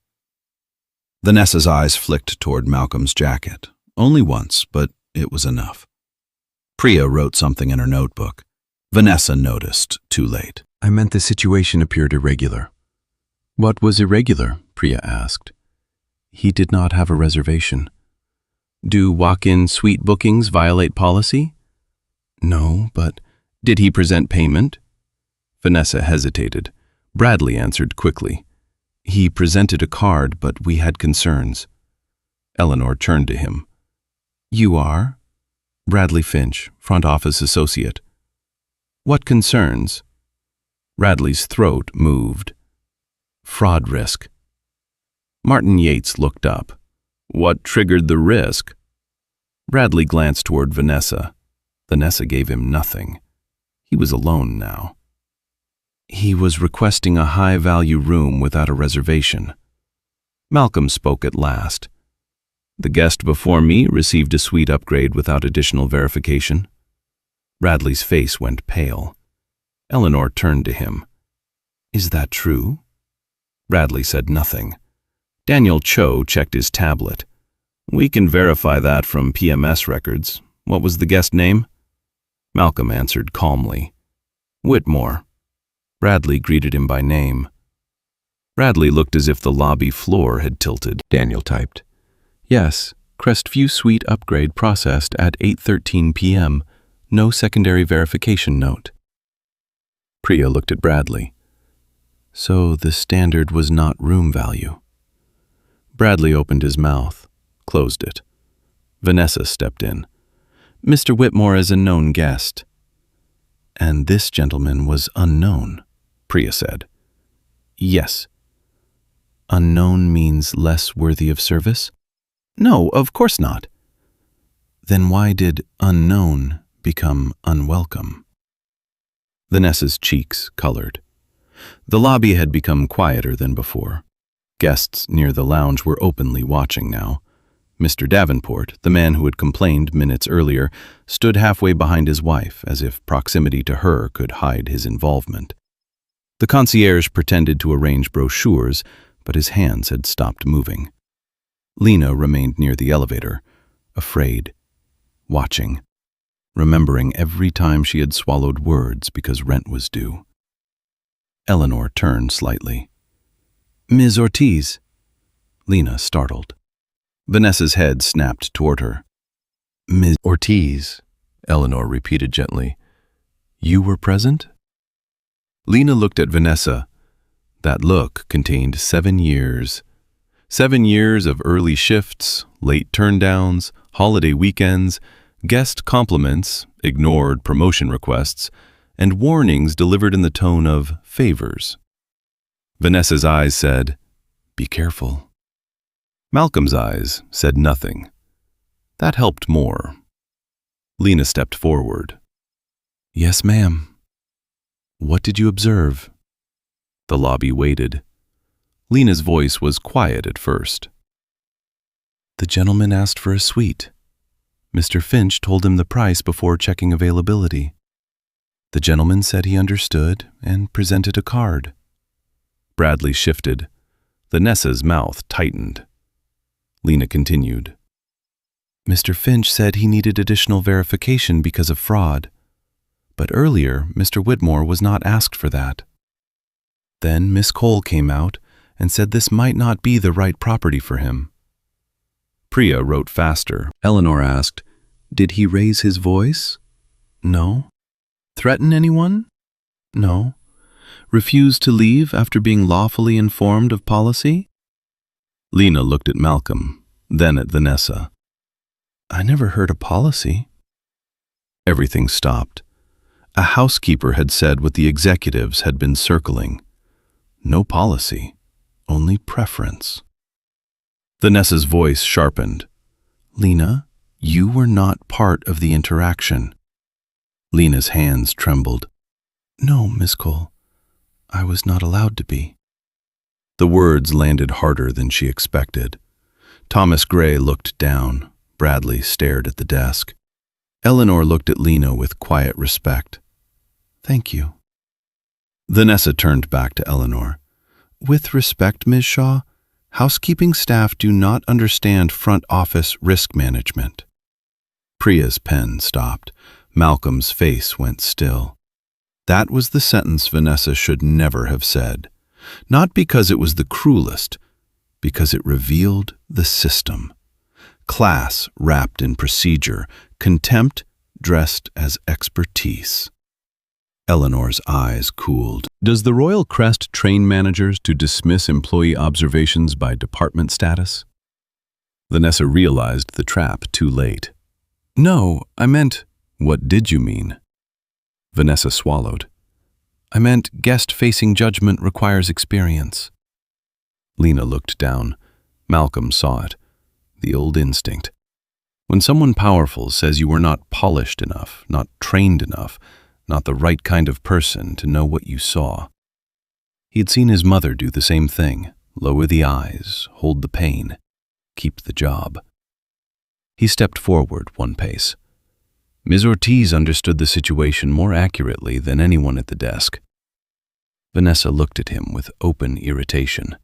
Vanessa's eyes flicked toward Malcolm's jacket. Only once, but it was enough. Priya wrote something in her notebook. Vanessa noticed, too late. I meant the situation appeared irregular. What was irregular? Priya asked. He did not have a reservation. Do walk-in suite bookings violate policy? No, but did he present payment? Vanessa hesitated. Bradley answered quickly. He presented a card, but we had concerns. Eleanor turned to him. You are? Bradley Finch, front office associate. What concerns? Radley's throat moved. Fraud risk. Martin Yates looked up. What triggered the risk? Bradley glanced toward Vanessa. Vanessa gave him nothing. He was alone now. He was requesting a high-value room without a reservation. Malcolm spoke at last. The guest before me received a suite upgrade without additional verification. Bradley's face went pale. Eleanor turned to him. Is that true? Bradley said nothing. Daniel Cho checked his tablet. We can verify that from PMS records. What was the guest name? Malcolm answered calmly. Whitmore. Bradley greeted him by name. Bradley looked as if the lobby floor had tilted. Daniel typed. Yes, Crestview Suite upgrade processed at 8:13 p.m. No secondary verification note. Priya looked at Bradley. So the standard was not room value. Bradley opened his mouth, closed it. Vanessa stepped in. Mr. Whitmore is a known guest. And this gentleman was unknown, Priya said. Yes. Unknown means less worthy of service? No, of course not. Then why did unknown become unwelcome? Vanessa's cheeks colored. The lobby had become quieter than before. Guests near the lounge were openly watching now. Mr. Davenport, the man who had complained minutes earlier, stood halfway behind his wife, as if proximity to her could hide his involvement. The concierge pretended to arrange brochures, but his hands had stopped moving. Lena remained near the elevator, afraid, watching, remembering every time she had swallowed words because rent was due. Eleanor turned slightly. Ms. Ortiz. Lena startled. Vanessa's head snapped toward her. Ms. Ortiz, Eleanor repeated gently. You were present? Lena looked at Vanessa. That look contained 7 years. 7 years of early shifts, late turndowns, holiday weekends, guest compliments, ignored promotion requests, and warnings delivered in the tone of favors. Vanessa's eyes said, Be careful. Malcolm's eyes said nothing. That helped more. Lena stepped forward. Yes, ma'am. What did you observe? The lobby waited. Lena's voice was quiet at first. The gentleman asked for a suite. Mr. Finch told him the price before checking availability. The gentleman said he understood and presented a card. Bradley shifted. Vanessa's mouth tightened. Lena continued. Mr. Finch said he needed additional verification because of fraud. But earlier, Mr. Whitmore was not asked for that. Then Miss Cole came out and said this might not be the right property for him. Priya wrote faster. Eleanor asked, Did he raise his voice? No. Threaten anyone? No. Refuse to leave after being lawfully informed of policy? Lena looked at Malcolm, then at Vanessa. I never heard a policy. Everything stopped. A housekeeper had said what the executives had been circling. No policy, only preference. Vanessa's voice sharpened. Lena, you were not part of the interaction. Lena's hands trembled. No, Miss Cole, I was not allowed to be. The words landed harder than she expected. Thomas Gray looked down. Bradley stared at the desk. Eleanor looked at Lena with quiet respect. Thank you. Vanessa turned back to Eleanor. With respect, Ms. Shaw, housekeeping staff do not understand front office risk management. Priya's pen stopped. Malcolm's face went still. That was the sentence Vanessa should never have said. Not because it was the cruelest, because it revealed the system. Class wrapped in procedure, contempt dressed as expertise. Eleanor's eyes cooled. Does the Royal Crest train managers to dismiss employee observations by department status? Vanessa realized the trap too late. No, I meant— What did you mean? Vanessa swallowed. I meant guest-facing judgment requires experience. Lena looked down. Malcolm saw it. The old instinct. When someone powerful says you were not polished enough, not trained enough, not the right kind of person to know what you saw. He had seen his mother do the same thing, lower the eyes, hold the pain, keep the job. He stepped forward one pace. Ms. Ortiz understood the situation more accurately than anyone at the desk. Vanessa looked at him with open irritation.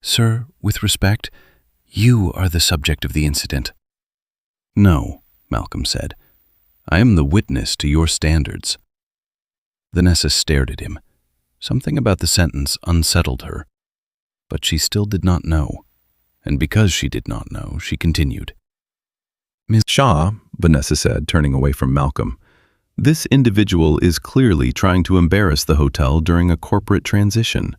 Sir, with respect, you are the subject of the incident. No, Malcolm said. I am the witness to your standards. Vanessa stared at him. Something about the sentence unsettled her. But she still did not know. And because she did not know, she continued. Ms. Shaw, Vanessa said, turning away from Malcolm, this individual is clearly trying to embarrass the hotel during a corporate transition.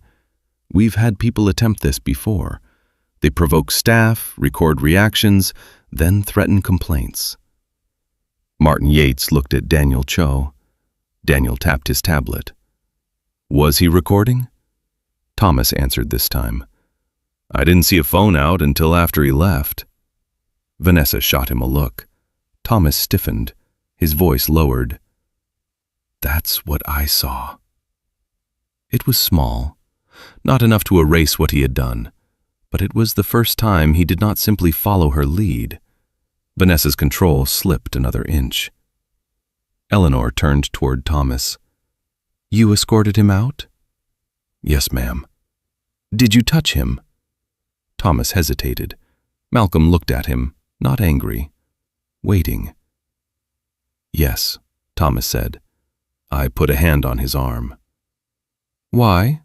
We've had people attempt this before. They provoke staff, record reactions, then threaten complaints. Martin Yates looked at Daniel Cho. Daniel tapped his tablet. Was he recording? Thomas answered this time. I didn't see a phone out until after he left. Vanessa shot him a look. Thomas stiffened, his voice lowered. That's what I saw. It was small, not enough to erase what he had done, but it was the first time he did not simply follow her lead. Vanessa's control slipped another inch. Eleanor turned toward Thomas. You escorted him out? Yes, ma'am. Did you touch him? Thomas hesitated. Malcolm looked at him, not angry, waiting. Yes, Thomas said. I put a hand on his arm. Why?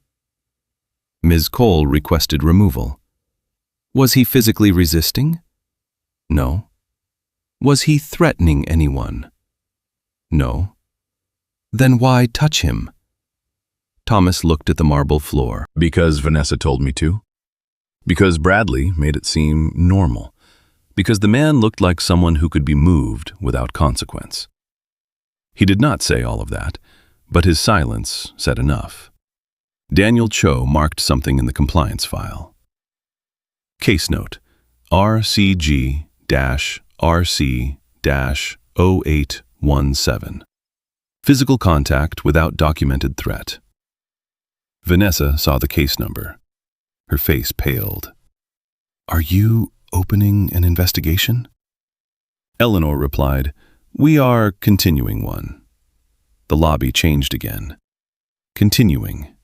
Ms. Cole requested removal. Was he physically resisting? No. Was he threatening anyone? No. Then why touch him? Thomas looked at the marble floor. Because Vanessa told me to. Because Bradley made it seem normal. Because the man looked like someone who could be moved without consequence. He did not say all of that, but his silence said enough. Daniel Cho marked something in the compliance file. Case note, RCG-RC-0817. Physical contact without documented threat. Vanessa saw the case number. Her face paled. Are you opening an investigation? Eleanor replied, We are continuing one. The lobby changed again. Continuing,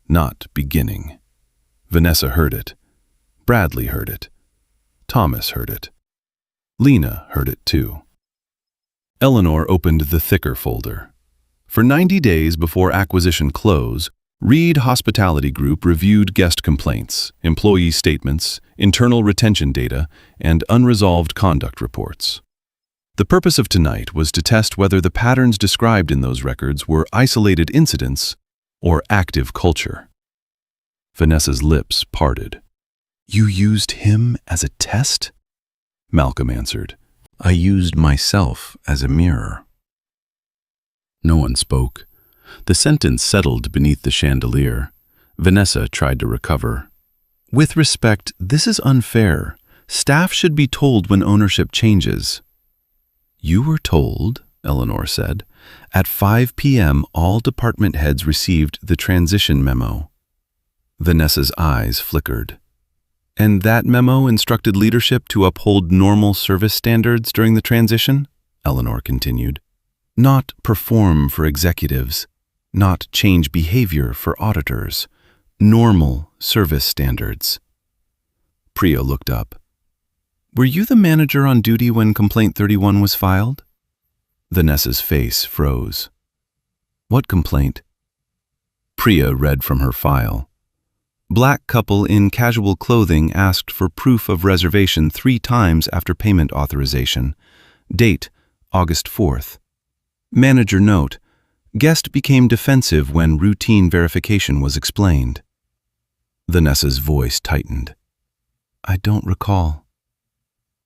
not beginning. Vanessa heard it. Bradley heard it. Thomas heard it. Lena heard it too. Eleanor opened the thicker folder. For 90 days before acquisition close, Reed Hospitality Group reviewed guest complaints, employee statements, internal retention data, and unresolved conduct reports. The purpose of tonight was to test whether the patterns described in those records were isolated incidents or active culture. Vanessa's lips parted. You used him as a test? Malcolm answered. I used myself as a mirror. No one spoke. The sentence settled beneath the chandelier. Vanessa tried to recover. With respect, this is unfair. Staff should be told when ownership changes. You were told, Eleanor said. At 5 p.m., all department heads received the transition memo. Vanessa's eyes flickered. And that memo instructed leadership to uphold normal service standards during the transition? Eleanor continued. Not perform for executives. Not change behavior for auditors. Normal service standards. Priya looked up. Were you the manager on duty when Complaint 31 was filed? Vanessa's face froze. What complaint? Priya read from her file. Black couple in casual clothing asked for proof of reservation 3 times after payment authorization. Date, August 4th. Manager note, guest became defensive when routine verification was explained. Vanessa's voice tightened. I don't recall.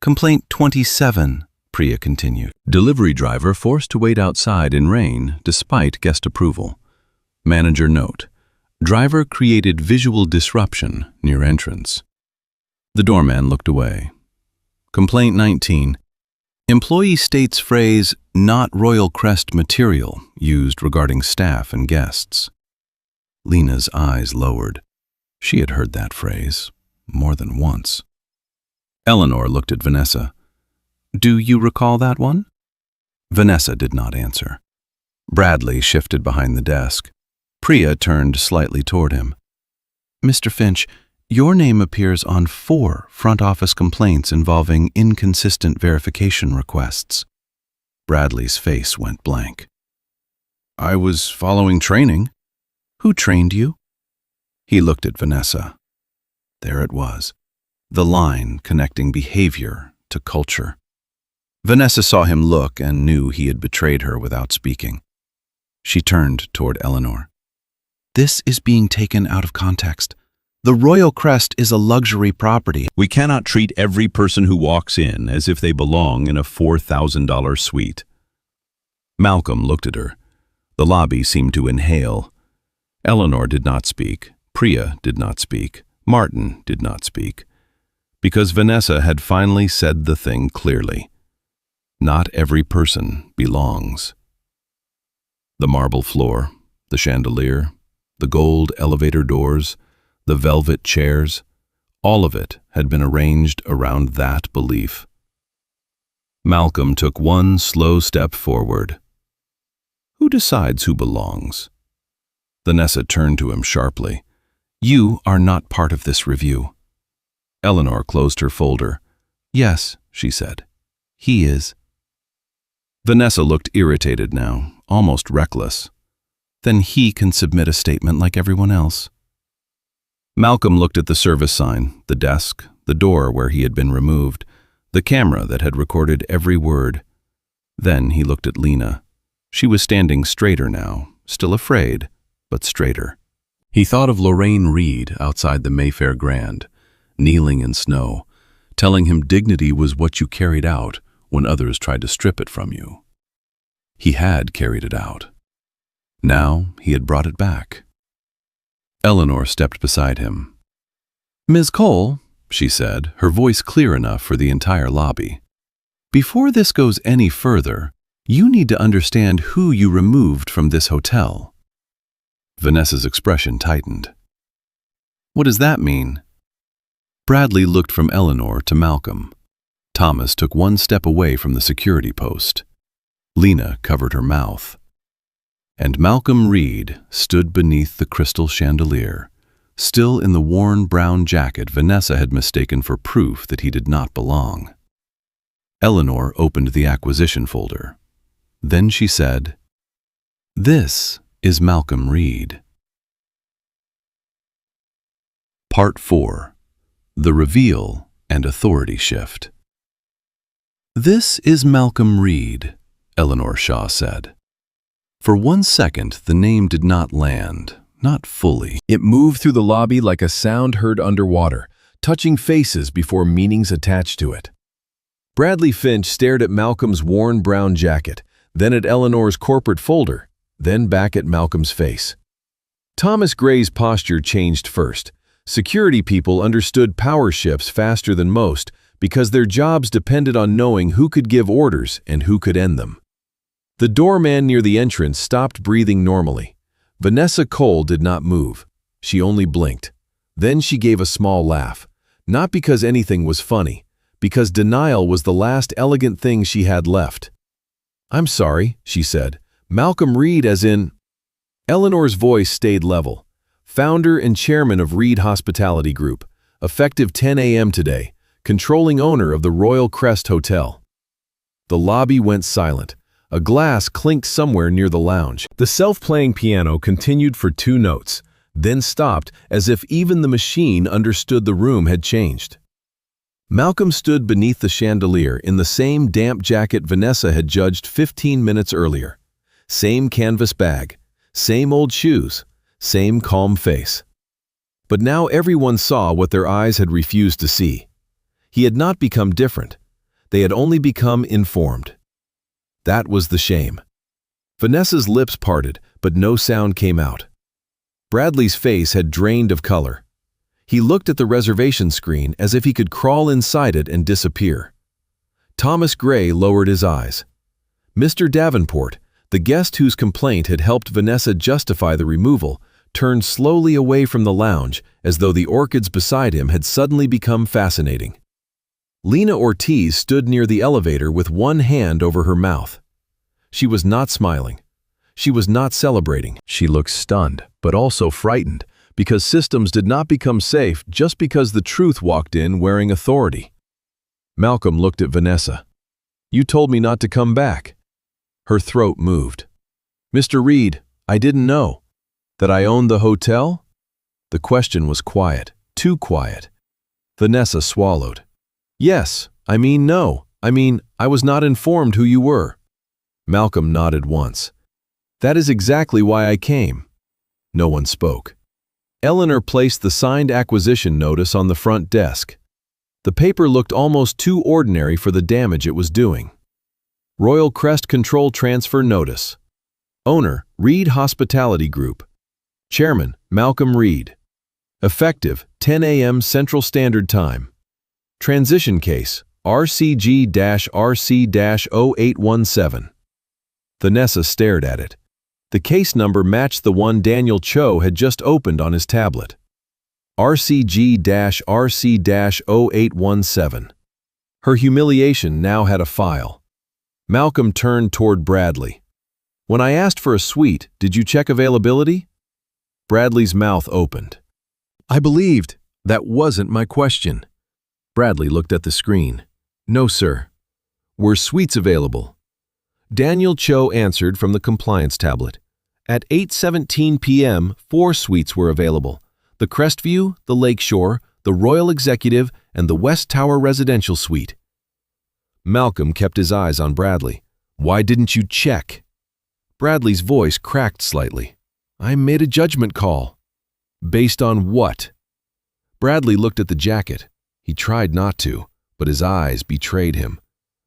Complaint 27, Priya continued. Delivery driver forced to wait outside in rain despite guest approval. Manager note. Driver created visual disruption near entrance. The doorman looked away. Complaint 19. Employee states phrase, "not Royal Crest material," used regarding staff and guests. Lena's eyes lowered. She had heard that phrase more than once. Eleanor looked at Vanessa. Do you recall that one? Vanessa did not answer. Bradley shifted behind the desk. Priya turned slightly toward him. Mr. Finch, your name appears on 4 front office complaints involving inconsistent verification requests. Bradley's face went blank. I was following training. Who trained you? He looked at Vanessa. There it was, the line connecting behavior to culture. Vanessa saw him look and knew he had betrayed her without speaking. She turned toward Eleanor. This is being taken out of context. The Royal Crest is a luxury property. We cannot treat every person who walks in as if they belong in a $4,000 suite. Malcolm looked at her. The lobby seemed to inhale. Eleanor did not speak. Priya did not speak. Martin did not speak. Because Vanessa had finally said the thing clearly. Not every person belongs. The marble floor, the chandelier, the gold elevator doors, the velvet chairs, all of it had been arranged around that belief. Malcolm took one slow step forward. Who decides who belongs? Vanessa turned to him sharply. You are not part of this review. Eleanor closed her folder. Yes, she said. He is. Vanessa looked irritated now, almost reckless. Then he can submit a statement like everyone else. Malcolm looked at the service sign, the desk, the door where he had been removed, the camera that had recorded every word. Then he looked at Lena. She was standing straighter now, still afraid, but straighter. He thought of Lorraine Reed outside the Mayfair Grand, kneeling in snow, telling him dignity was what you carried out when others tried to strip it from you. He had carried it out. Now he had brought it back. Eleanor stepped beside him. Ms. Cole, she said, her voice clear enough for the entire lobby. Before this goes any further, you need to understand who you removed from this hotel. Vanessa's expression tightened. What does that mean? Bradley looked from Eleanor to Malcolm. Thomas took one step away from the security post. Lena covered her mouth. And Malcolm Reed stood beneath the crystal chandelier, still in the worn brown jacket Vanessa had mistaken for proof that he did not belong. Eleanor opened the acquisition folder. Then she said, This is Malcolm Reed. Part 4. The Reveal and Authority Shift. This is Malcolm Reed, Eleanor Shaw said. For 1 second, the name did not land, not fully. It moved through the lobby like a sound heard underwater, touching faces before meanings attached to it. Bradley Finch stared at Malcolm's worn brown jacket, then at Eleanor's corporate folder, then back at Malcolm's face. Thomas Gray's posture changed first. Security people understood power shifts faster than most because their jobs depended on knowing who could give orders and who could end them. The doorman near the entrance stopped breathing normally. Vanessa Cole did not move. She only blinked. Then she gave a small laugh, not because anything was funny, because denial was the last elegant thing she had left. I'm sorry, she said. Malcolm Reed as in... Eleanor's voice stayed level. Founder and chairman of Reed Hospitality Group, effective 10 a.m. today, controlling owner of the Royal Crest Hotel. The lobby went silent. A glass clinked somewhere near the lounge. The self-playing piano continued for 2 notes, then stopped as if even the machine understood the room had changed. Malcolm stood beneath the chandelier in the same damp jacket Vanessa had judged 15 minutes earlier. Same canvas bag, same old shoes, same calm face. But now everyone saw what their eyes had refused to see. He had not become different. They had only become informed. That was the shame. Vanessa's lips parted, but no sound came out. Bradley's face had drained of color. He looked at the reservation screen as if he could crawl inside it and disappear. Thomas Gray lowered his eyes. Mr. Davenport, the guest whose complaint had helped Vanessa justify the removal, turned slowly away from the lounge as though the orchids beside him had suddenly become fascinating. Lena Ortiz stood near the elevator with one hand over her mouth. She was not smiling. She was not celebrating. She looked stunned, but also frightened, because systems did not become safe just because the truth walked in wearing authority. Malcolm looked at Vanessa. "You told me not to come back." Her throat moved. "Mr. Reed, I didn't know. That I owned the hotel?" The question was quiet, too quiet. Vanessa swallowed. "Yes, no. I was not informed who you were." Malcolm nodded once. "That is exactly why I came." No one spoke. Eleanor placed the signed acquisition notice on the front desk. The paper looked almost too ordinary for the damage it was doing. Royal Crest Control Transfer Notice. Owner, Reed Hospitality Group. Chairman, Malcolm Reed. Effective, 10 a.m. Central Standard Time. Transition case, RCG-RC-0817. Vanessa stared at it. The case number matched the one Daniel Cho had just opened on his tablet. RCG-RC-0817. Her humiliation now had a file. Malcolm turned toward Bradley. "When I asked for a suite, did you check availability?" Bradley's mouth opened. "I believed. That wasn't my question." Bradley looked at the screen. "No, sir. Were suites available?" Daniel Cho answered from the compliance tablet. At 8:17 p.m., 4 suites were available. The Crestview, the Lakeshore, the Royal Executive, and the West Tower Residential Suite. Malcolm kept his eyes on Bradley. "Why didn't you check?" Bradley's voice cracked slightly. "I made a judgment call." "Based on what?" Bradley looked at the jacket. He tried not to, but his eyes betrayed him.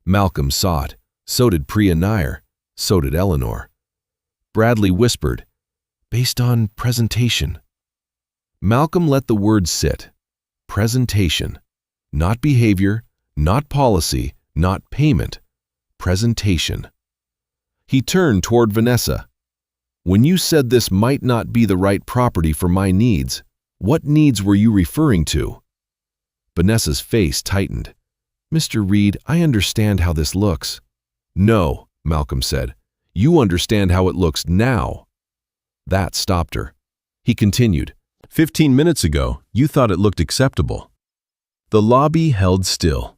Malcolm saw it. So did Priya Nair. So did Eleanor. Bradley whispered, "Based on presentation." Malcolm let the words sit. Presentation. Not behavior, not policy, not payment. Presentation. He turned toward Vanessa. "When you said this might not be the right property for my needs, what needs were you referring to?" Vanessa's face tightened. "Mr. Reed, I understand how this looks." "No," Malcolm said. "You understand how it looks now." That stopped her. He continued, 15 minutes ago, you thought it looked acceptable." The lobby held still.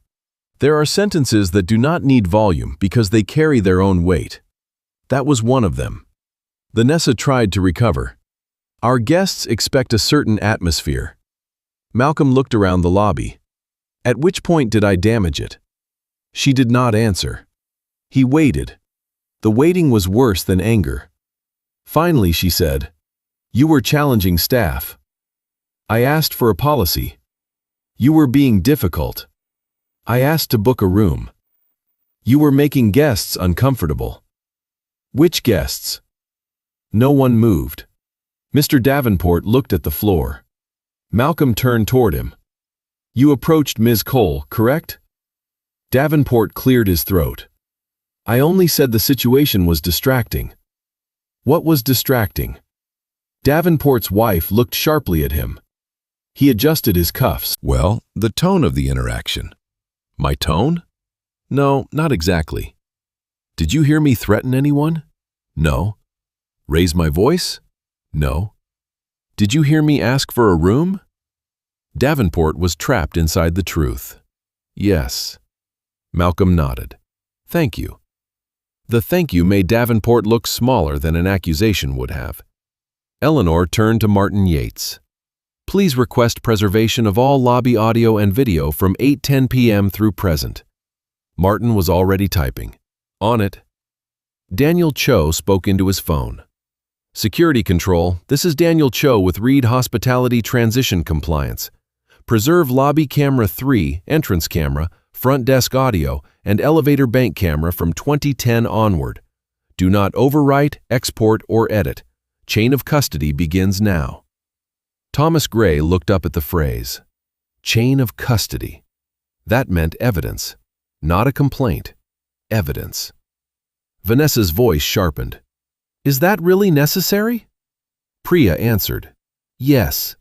There are sentences that do not need volume because they carry their own weight. That was one of them. Vanessa tried to recover. "Our guests expect a certain atmosphere." Malcolm looked around the lobby. "At which point did I damage it?" She did not answer. He waited. The waiting was worse than anger. Finally, she said, "You were challenging staff." "I asked for a policy." "You were being difficult." "I asked to book a room." "You were making guests uncomfortable." "Which guests?" No one moved. Mr. Davenport looked at the floor. Malcolm turned toward him. "You approached Ms. Cole, correct?" Davenport cleared his throat. "I only said the situation was distracting." "What was distracting?" Davenport's wife looked sharply at him. He adjusted his cuffs. "Well, the tone of the interaction." "My tone?" "No, not exactly." "Did you hear me threaten anyone?" "No." "Raise my voice?" "No." "Did you hear me ask for a room?" Davenport was trapped inside the truth. "Yes." Malcolm nodded. "Thank you." The thank you made Davenport look smaller than an accusation would have. Eleanor turned to Martin Yates. "Please request preservation of all lobby audio and video from 8:10 p.m. through present." Martin was already typing. "On it." Daniel Cho spoke into his phone. "Security Control, this is Daniel Cho with Reed Hospitality Transition Compliance. Preserve lobby camera 3, entrance camera, front desk audio, and elevator bank camera from 2010 onward. Do not overwrite, export, or edit. Chain of custody begins now. Thomas Gray looked up at the phrase, chain of custody. That meant evidence, not a complaint. Evidence. Vanessa's voice sharpened. Is that really necessary? Priya answered, yes.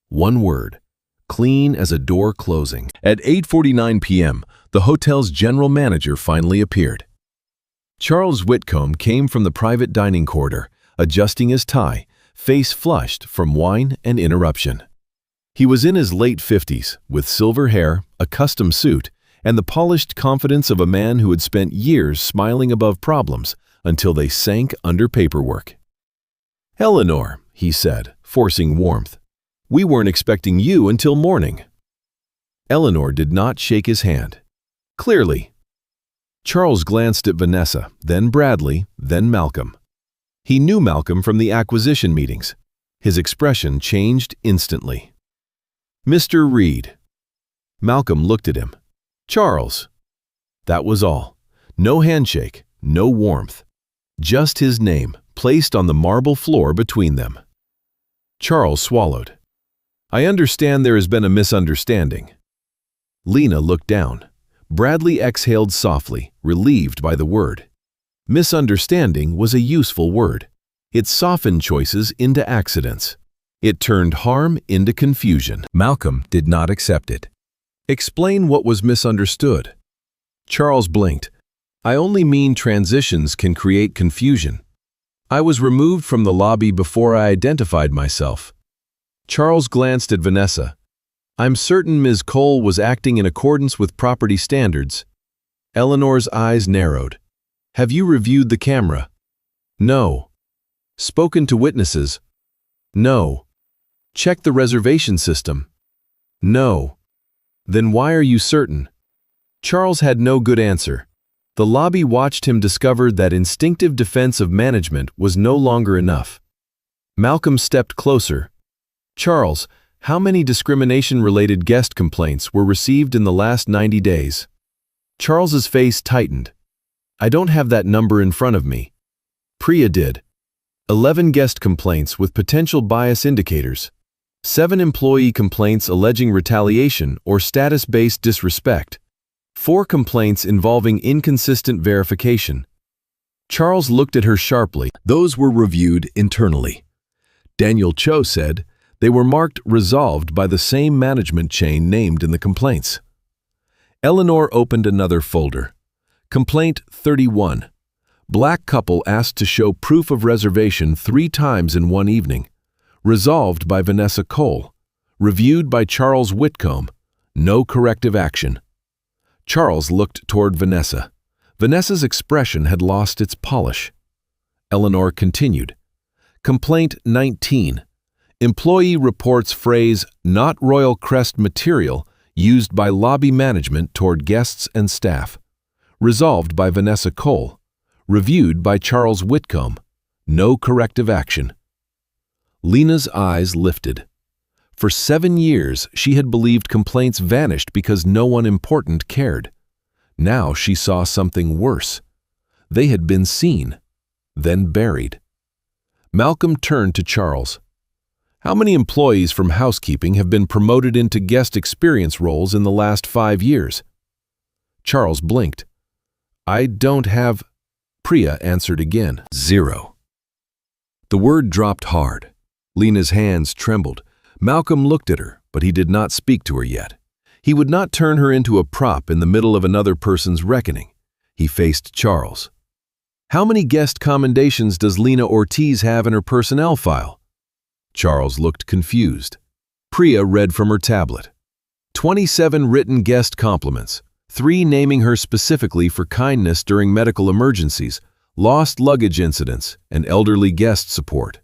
One word, clean as a door closing. At 8:49 p.m., the hotel's general manager finally appeared. Charles Whitcomb came from the private dining corridor, adjusting his tie, face flushed from wine and interruption. He was in his late 50s, with silver hair, a custom suit, and the polished confidence of a man who had spent years smiling above problems until they sank under paperwork. Eleanor, he said, forcing warmth, we weren't expecting you until morning. Eleanor did not shake his hand. Clearly. Charles glanced at Vanessa, then Bradley, then Malcolm. He knew Malcolm from the acquisition meetings. His expression changed instantly. Mr. Reed. Malcolm looked at him. Charles. That was all. No handshake, no warmth. Just his name, placed on the marble floor between them. Charles swallowed. I understand there has been a misunderstanding. Lena looked down. Bradley exhaled softly, relieved by the word. Misunderstanding was a useful word. It softened choices into accidents. It turned harm into confusion. Malcolm did not accept it. Explain what was misunderstood. Charles blinked. I only mean transitions can create confusion. I was removed from the lobby before I identified myself. Charles glanced at Vanessa. I'm certain Ms. Cole was acting in accordance with property standards. Eleanor's eyes narrowed. Have you reviewed the camera? No. Spoken to witnesses? No. Checked the reservation system? No. Then why are you certain? Charles had no good answer. The lobby watched him discover that instinctive defense of management was no longer enough. Malcolm stepped closer. Charles, how many discrimination-related guest complaints were received in the last 90 days? Charles's face tightened. I don't have that number in front of me. Priya did. 11 guest complaints with potential bias indicators. 7 employee complaints alleging retaliation or status-based disrespect. 4 complaints involving inconsistent verification. Charles looked at her sharply. Those were reviewed internally. Daniel Cho said they were marked resolved by the same management chain named in the complaints. Eleanor opened another folder. Complaint 31. Black couple asked to show proof of reservation 3 times in one evening. Resolved by Vanessa Cole. Reviewed by Charles Whitcomb. No corrective action. Charles looked toward Vanessa. Vanessa's expression had lost its polish. Eleanor continued. Complaint 19. Employee reports phrase not Royal Crest material used by lobby management toward guests and staff. Resolved by Vanessa Cole. Reviewed by Charles Whitcomb. No corrective action. Lena's eyes lifted. For 7 years, she had believed complaints vanished because no one important cared. Now she saw something worse. They had been seen, then buried. Malcolm turned to Charles. How many employees from housekeeping have been promoted into guest experience roles in the last 5 years? Charles blinked. I don't have... Priya answered again. 0. The word dropped hard. Lena's hands trembled. Malcolm looked at her, but he did not speak to her yet. He would not turn her into a prop in the middle of another person's reckoning. He faced Charles. How many guest commendations does Lena Ortiz have in her personnel file? Charles looked confused. Priya read from her tablet. 27 written guest compliments, 3 naming her specifically for kindness during medical emergencies, lost luggage incidents, and elderly guest support.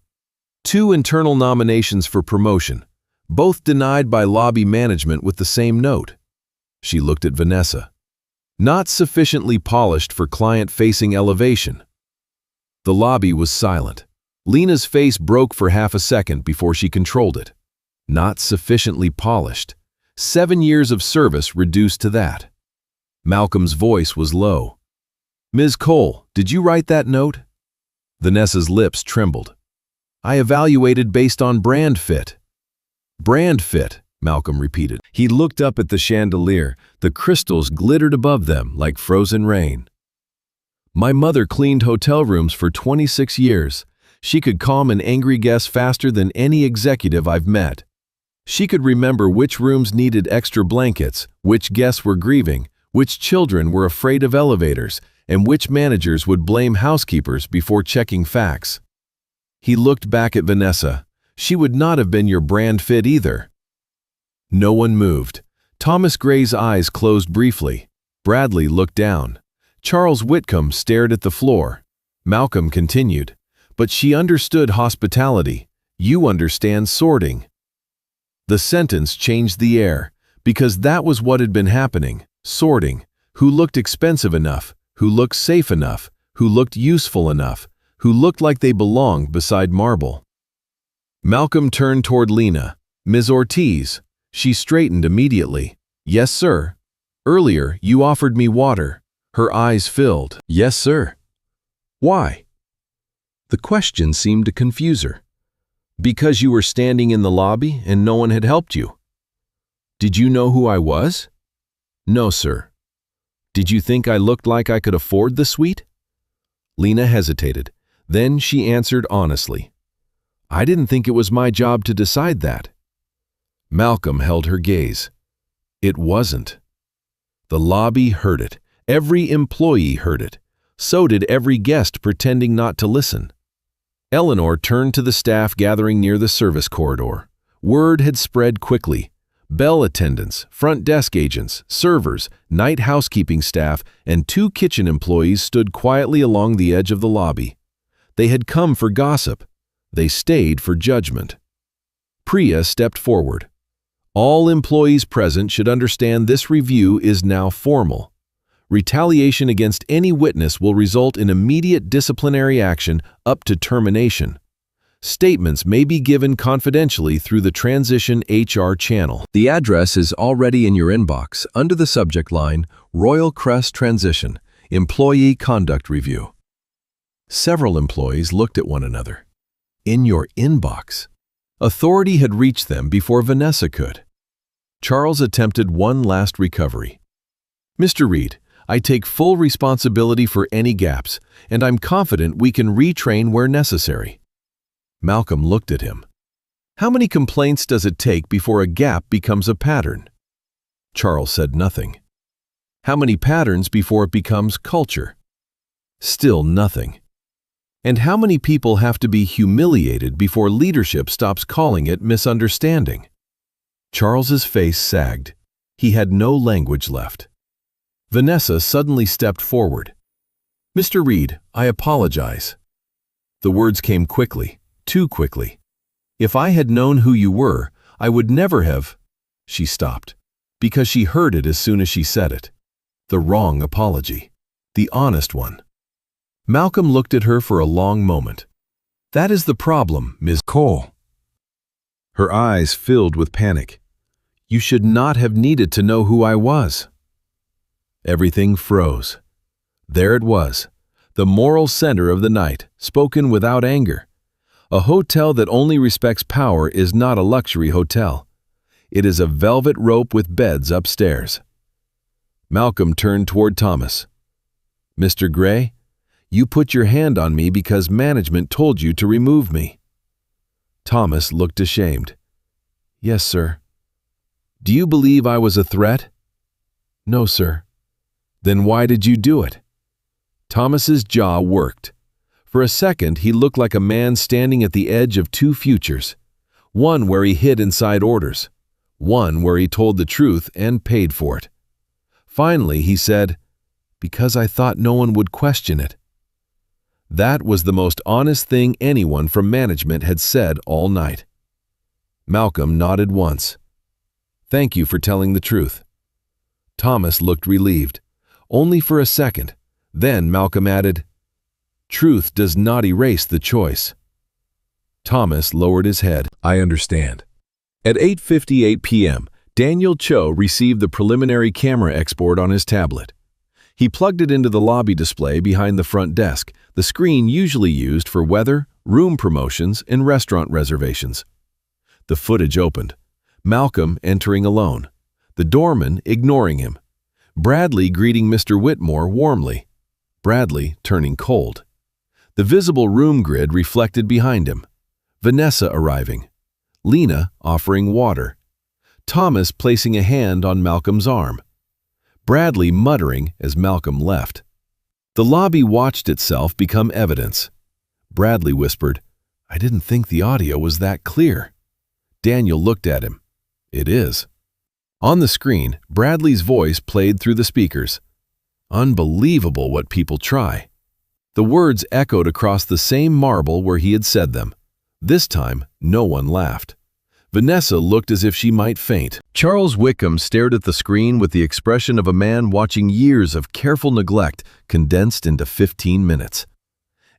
2 internal nominations for promotion, both denied by lobby management with the same note. She looked at Vanessa. Not sufficiently polished for client-facing elevation. The lobby was silent. Lena's face broke for half a second before she controlled it. Not sufficiently polished. 7 years of service reduced to that. Malcolm's voice was low. "Ms. Cole, did you write that note?" Vanessa's lips trembled. "I evaluated based on brand fit." "Brand fit," Malcolm repeated. He looked up at the chandelier. The crystals glittered above them like frozen rain. "My mother cleaned hotel rooms for 26 years. She could calm an angry guest faster than any executive I've met. She could remember which rooms needed extra blankets, which guests were grieving, which children were afraid of elevators, and which managers would blame housekeepers before checking facts." He looked back at Vanessa. "She would not have been your brand fit either." No one moved. Thomas Gray's eyes closed briefly. Bradley looked down. Charles Whitcomb stared at the floor. Malcolm continued, "But she understood hospitality. You understand sorting." The sentence changed the air, because that was what had been happening, sorting. Who looked expensive enough, who looked safe enough, who looked useful enough, who looked like they belonged beside marble. Malcolm turned toward Lena. "Ms. Ortiz." She straightened immediately. "Yes, sir. Earlier, you offered me water." Her eyes filled. "Yes, sir." "Why?" The question seemed to confuse her. "Because you were standing in the lobby and no one had helped you." "Did you know who I was?" "No, sir." "Did you think I looked like I could afford the suite?" Lena hesitated. Then she answered honestly. "I didn't think it was my job to decide that." Malcolm held her gaze. It wasn't. The lobby heard it. Every employee heard it. So did every guest pretending not to listen. Eleanor turned to the staff gathering near the service corridor. Word had spread quickly. Bell attendants, front desk agents, servers, night housekeeping staff, and 2 kitchen employees stood quietly along the edge of the lobby. They had come for gossip. They stayed for judgment. Priya stepped forward. "All employees present should understand this review is now formal. Retaliation against any witness will result in immediate disciplinary action up to termination. Statements may be given confidentially through the transition HR channel." The address is already in your inbox under the subject line, Royal Crest Transition, Employee Conduct Review. Several employees looked at one another. In your inbox. Authority had reached them before Vanessa could. Charles attempted one last recovery. "Mr. Reed, I take full responsibility for any gaps, and I'm confident we can retrain where necessary." Malcolm looked at him. "How many complaints does it take before a gap becomes a pattern?" Charles said nothing. "How many patterns before it becomes culture?" Still nothing. "And how many people have to be humiliated before leadership stops calling it misunderstanding?" Charles's face sagged. He had no language left. Vanessa suddenly stepped forward. "Mr. Reed, I apologize." The words came quickly, too quickly. "If I had known who you were, I would never have—" She stopped, because she heard it as soon as she said it. The wrong apology. The honest one. Malcolm looked at her for a long moment. "That is the problem, Ms. Cole." Her eyes filled with panic. "You should not have needed to know who I was." Everything froze. There it was, the moral center of the night, spoken without anger. A hotel that only respects power is not a luxury hotel. It is a velvet rope with beds upstairs. Malcolm turned toward Thomas. "Mr. Gray, you put your hand on me because management told you to remove me." Thomas looked ashamed. "Yes, sir." "Do you believe I was a threat?" "No, sir." "Then why did you do it?" Thomas's jaw worked. For a second, he looked like a man standing at the edge of 2 futures. One where he hid inside orders. One where he told the truth and paid for it. Finally, he said, "Because I thought no one would question it." That was the most honest thing anyone from management had said all night. Malcolm nodded once. "Thank you for telling the truth." Thomas looked relieved. Only for a second. Then Malcolm added, "Truth does not erase the choice." Thomas lowered his head. "I understand." At 8:58 p.m., Daniel Cho received the preliminary camera export on his tablet. He plugged it into the lobby display behind the front desk, the screen usually used for weather, room promotions, and restaurant reservations. The footage opened. Malcolm entering alone. The doorman ignoring him. Bradley greeting Mr. Whitmore warmly. Bradley turning cold. The visible room grid reflected behind him. Vanessa arriving. Lena offering water. Thomas placing a hand on Malcolm's arm. Bradley muttering as Malcolm left. The lobby watched itself become evidence. Bradley whispered, "I didn't think the audio was that clear." Daniel looked at him. "It is." On the screen, Bradley's voice played through the speakers. Unbelievable what people try. The words echoed across the same marble where he had said them. This time, no one laughed. Vanessa looked as if she might faint. Charles Wickham stared at the screen with the expression of a man watching years of careful neglect condensed into 15 minutes.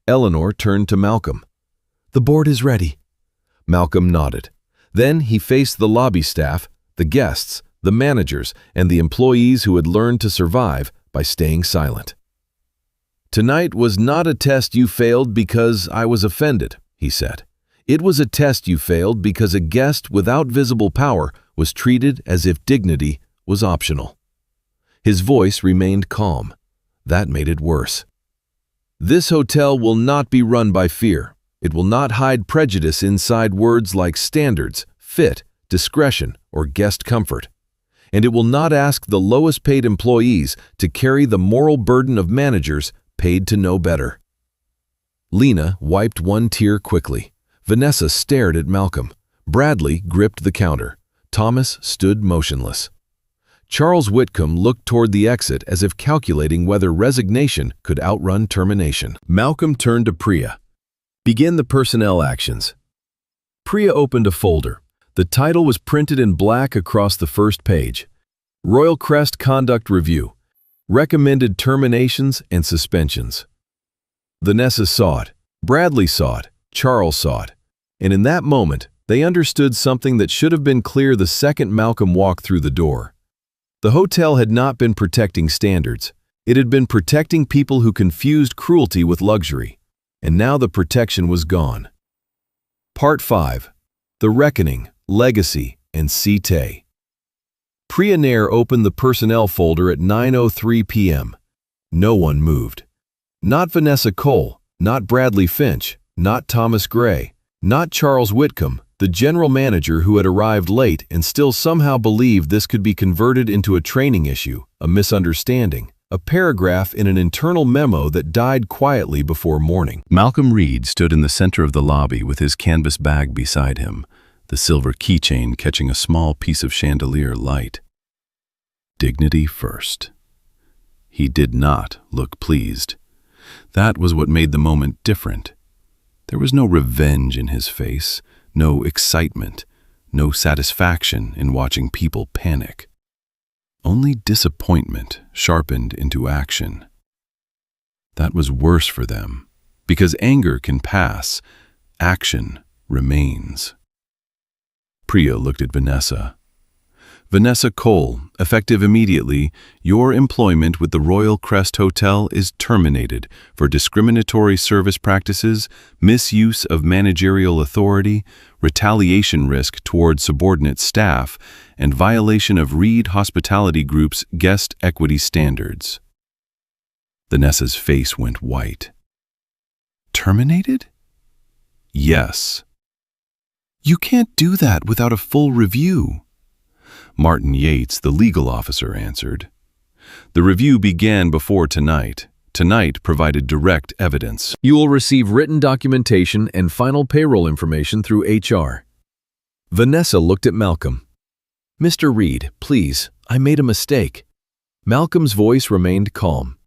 Eleanor turned to Malcolm. "The board is ready." Malcolm nodded. Then he faced the lobby staff, the guests, the managers, and the employees who had learned to survive by staying silent. "Tonight was not a test you failed because I was offended," he said. "It was a test you failed because a guest without visible power was treated as if dignity was optional." His voice remained calm. That made it worse. "This hotel will not be run by fear. It will not hide prejudice inside words like standards, fit, discretion, or guest comfort. And it will not ask the lowest paid employees to carry the moral burden of managers paid to know better." Lena wiped one tear quickly. Vanessa stared at Malcolm. Bradley gripped the counter. Thomas stood motionless. Charles Whitcomb looked toward the exit as if calculating whether resignation could outrun termination. Malcolm turned to Priya. "Begin the personnel actions." Priya opened a folder. The title was printed in black across the first page. Royal Crest Conduct Review. Recommended terminations and suspensions. Vanessa saw it. Bradley saw it. Charles saw it. And in that moment, they understood something that should have been clear the second Malcolm walked through the door. The hotel had not been protecting standards. It had been protecting people who confused cruelty with luxury. And now the protection was gone. Part 5. The Reckoning, Legacy, and Cité. Priya Nair opened the personnel folder at 9:03 p.m. No one moved. Not Vanessa Cole, not Bradley Finch, not Thomas Gray, not Charles Whitcomb, the general manager who had arrived late and still somehow believed this could be converted into a training issue, a misunderstanding, a paragraph in an internal memo that died quietly before morning. Malcolm Reed stood in the center of the lobby with his canvas bag beside him, the silver keychain catching a small piece of chandelier light. Dignity first. He did not look pleased. That was what made the moment different. There was no revenge in his face, no excitement, no satisfaction in watching people panic. Only disappointment sharpened into action. That was worse for them, because anger can pass, action remains. Priya looked at Vanessa. "Vanessa Cole, effective immediately, your employment with the Royal Crest Hotel is terminated for discriminatory service practices, misuse of managerial authority, retaliation risk toward subordinate staff, and violation of Reed Hospitality Group's guest equity standards." Vanessa's face went white. "Terminated?" "Yes." "You can't do that without a full review." Martin Yates, the legal officer, answered. "The review began before tonight. Tonight provided direct evidence. You will receive written documentation and final payroll information through HR." Vanessa looked at Malcolm. "Mr. Reed, please, I made a mistake." Malcolm's voice remained calm.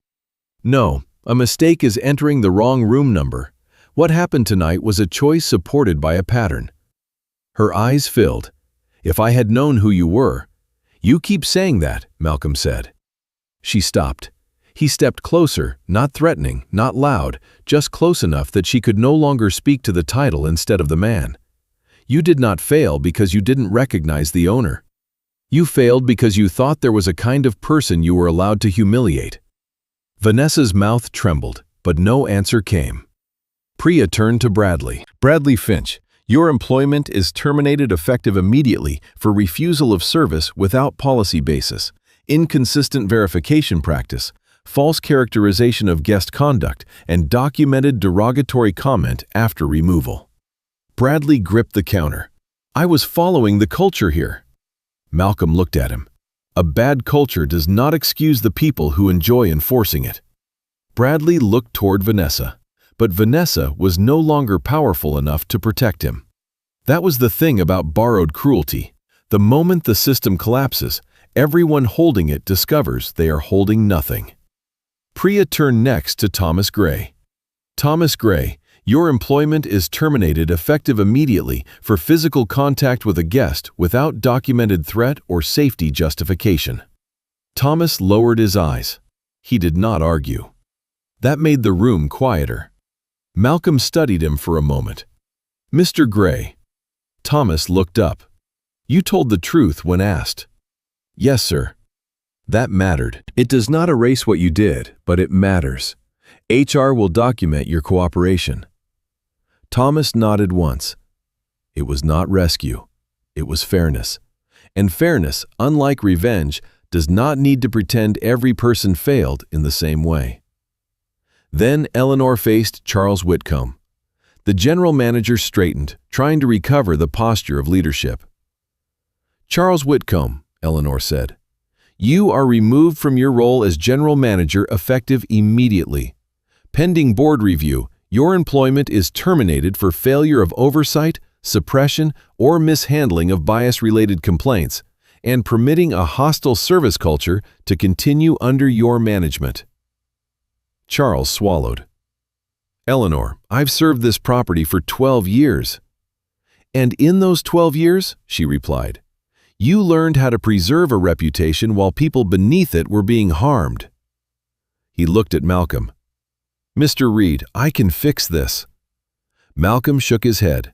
"No, a mistake is entering the wrong room number. What happened tonight was a choice supported by a pattern." Her eyes filled. "If I had known who you were." "You keep saying that," Malcolm said. She stopped. He stepped closer, not threatening, not loud, just close enough that she could no longer speak to the title instead of the man. "You did not fail because you didn't recognize the owner. You failed because you thought there was a kind of person you were allowed to humiliate. Vanessa's mouth trembled, but no answer came. Priya turned to Bradley. Bradley Finch, your employment is terminated effective immediately for refusal of service without policy basis, inconsistent verification practice, false characterization of guest conduct, and documented derogatory comment after removal. Bradley gripped the counter. I was following the culture here. Malcolm looked at him. A bad culture does not excuse the people who enjoy enforcing it. Bradley looked toward Vanessa, but Vanessa was no longer powerful enough to protect him. That was the thing about borrowed cruelty. The moment the system collapses, everyone holding it discovers they are holding nothing. Priya turned next to Thomas Gray. Thomas Gray, your employment is terminated effective immediately for physical contact with a guest without documented threat or safety justification. Thomas lowered his eyes. He did not argue. That made the room quieter. Malcolm studied him for a moment. Mr. Gray. Thomas looked up. You told the truth when asked. Yes, sir. That mattered. It does not erase what you did, but it matters. HR will document your cooperation. Thomas nodded once. It was not rescue. It was fairness. And fairness, unlike revenge, does not need to pretend every person failed in the same way. Then Eleanor faced Charles Whitcomb. The general manager straightened, trying to recover the posture of leadership. Charles Whitcomb, Eleanor said, you are removed from your role as general manager effective immediately. Pending board review, your employment is terminated for failure of oversight, suppression, or mishandling of bias-related complaints, and permitting a hostile service culture to continue under your management. Charles swallowed. Eleanor, I've served this property for 12 years. And in those 12 years, she replied, you learned how to preserve a reputation while people beneath it were being harmed. He looked at Malcolm. Mr. Reed, I can fix this. Malcolm shook his head.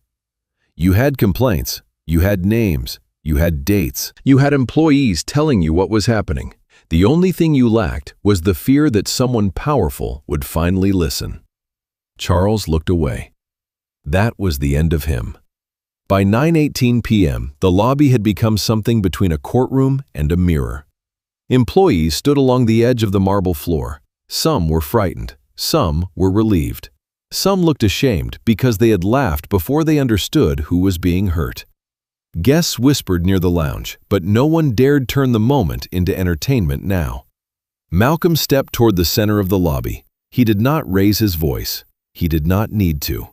You had complaints, you had names, you had dates, you had employees telling you what was happening. The only thing you lacked was the fear that someone powerful would finally listen. Charles looked away. That was the end of him. By 9:18 p.m., the lobby had become something between a courtroom and a mirror. Employees stood along the edge of the marble floor. Some were frightened. Some were relieved. Some looked ashamed because they had laughed before they understood who was being hurt. Guests whispered near the lounge, but no one dared turn the moment into entertainment now. Malcolm stepped toward the center of the lobby. He did not raise his voice. He did not need to.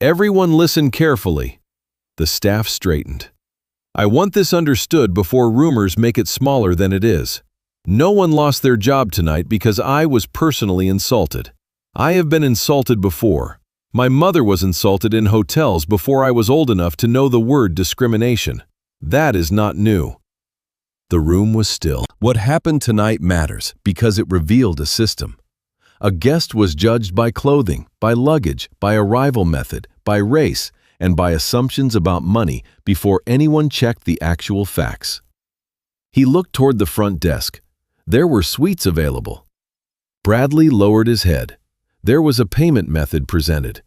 Everyone listen carefully. The staff straightened. I want this understood before rumors make it smaller than it is. No one lost their job tonight because I was personally insulted. I have been insulted before. My mother was insulted in hotels before I was old enough to know the word discrimination. That is not new. The room was still. What happened tonight matters because it revealed a system. A guest was judged by clothing, by luggage, by arrival method, by race, and by assumptions about money before anyone checked the actual facts. He looked toward the front desk. There were suites available. Bradley lowered his head. There was a payment method presented.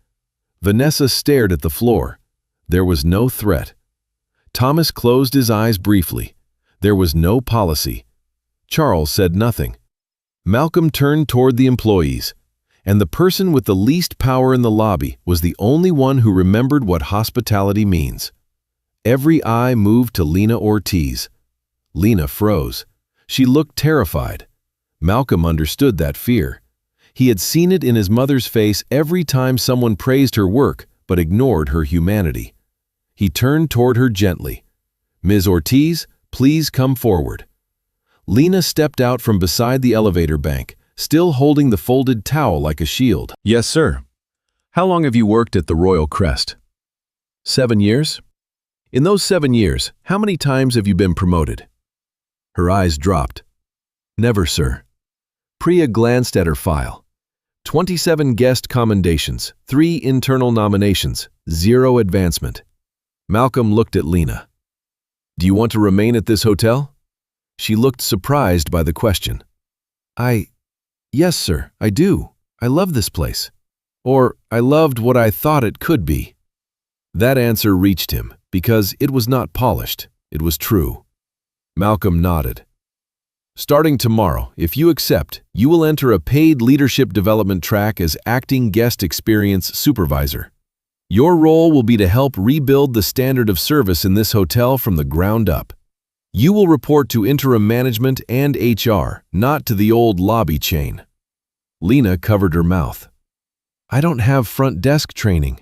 Vanessa stared at the floor. There was no threat. Thomas closed his eyes briefly. There was no policy. Charles said nothing. Malcolm turned toward the employees, and the person with the least power in the lobby was the only one who remembered what hospitality means. Every eye moved to Lena Ortiz. Lena froze. She looked terrified. Malcolm understood that fear. He had seen it in his mother's face every time someone praised her work but ignored her humanity. He turned toward her gently. Ms. Ortiz, please come forward. Lena stepped out from beside the elevator bank, still holding the folded towel like a shield. Yes, sir. How long have you worked at the Royal Crest? 7 years? In those 7 years, how many times have you been promoted? Her eyes dropped. Never, sir. Priya glanced at her file. 27 guest commendations, 3 internal nominations, 0 advancement. Malcolm looked at Lena. Do you want to remain at this hotel? She looked surprised by the question. Yes, sir, I do. I love this place. Or, I loved what I thought it could be. That answer reached him, because it was not polished. It was true. Malcolm nodded. Starting tomorrow, if you accept, you will enter a paid leadership development track as acting guest experience supervisor. Your role will be to help rebuild the standard of service in this hotel from the ground up. You will report to interim management and HR, not to the old lobby chain. Lena covered her mouth. I don't have front desk training.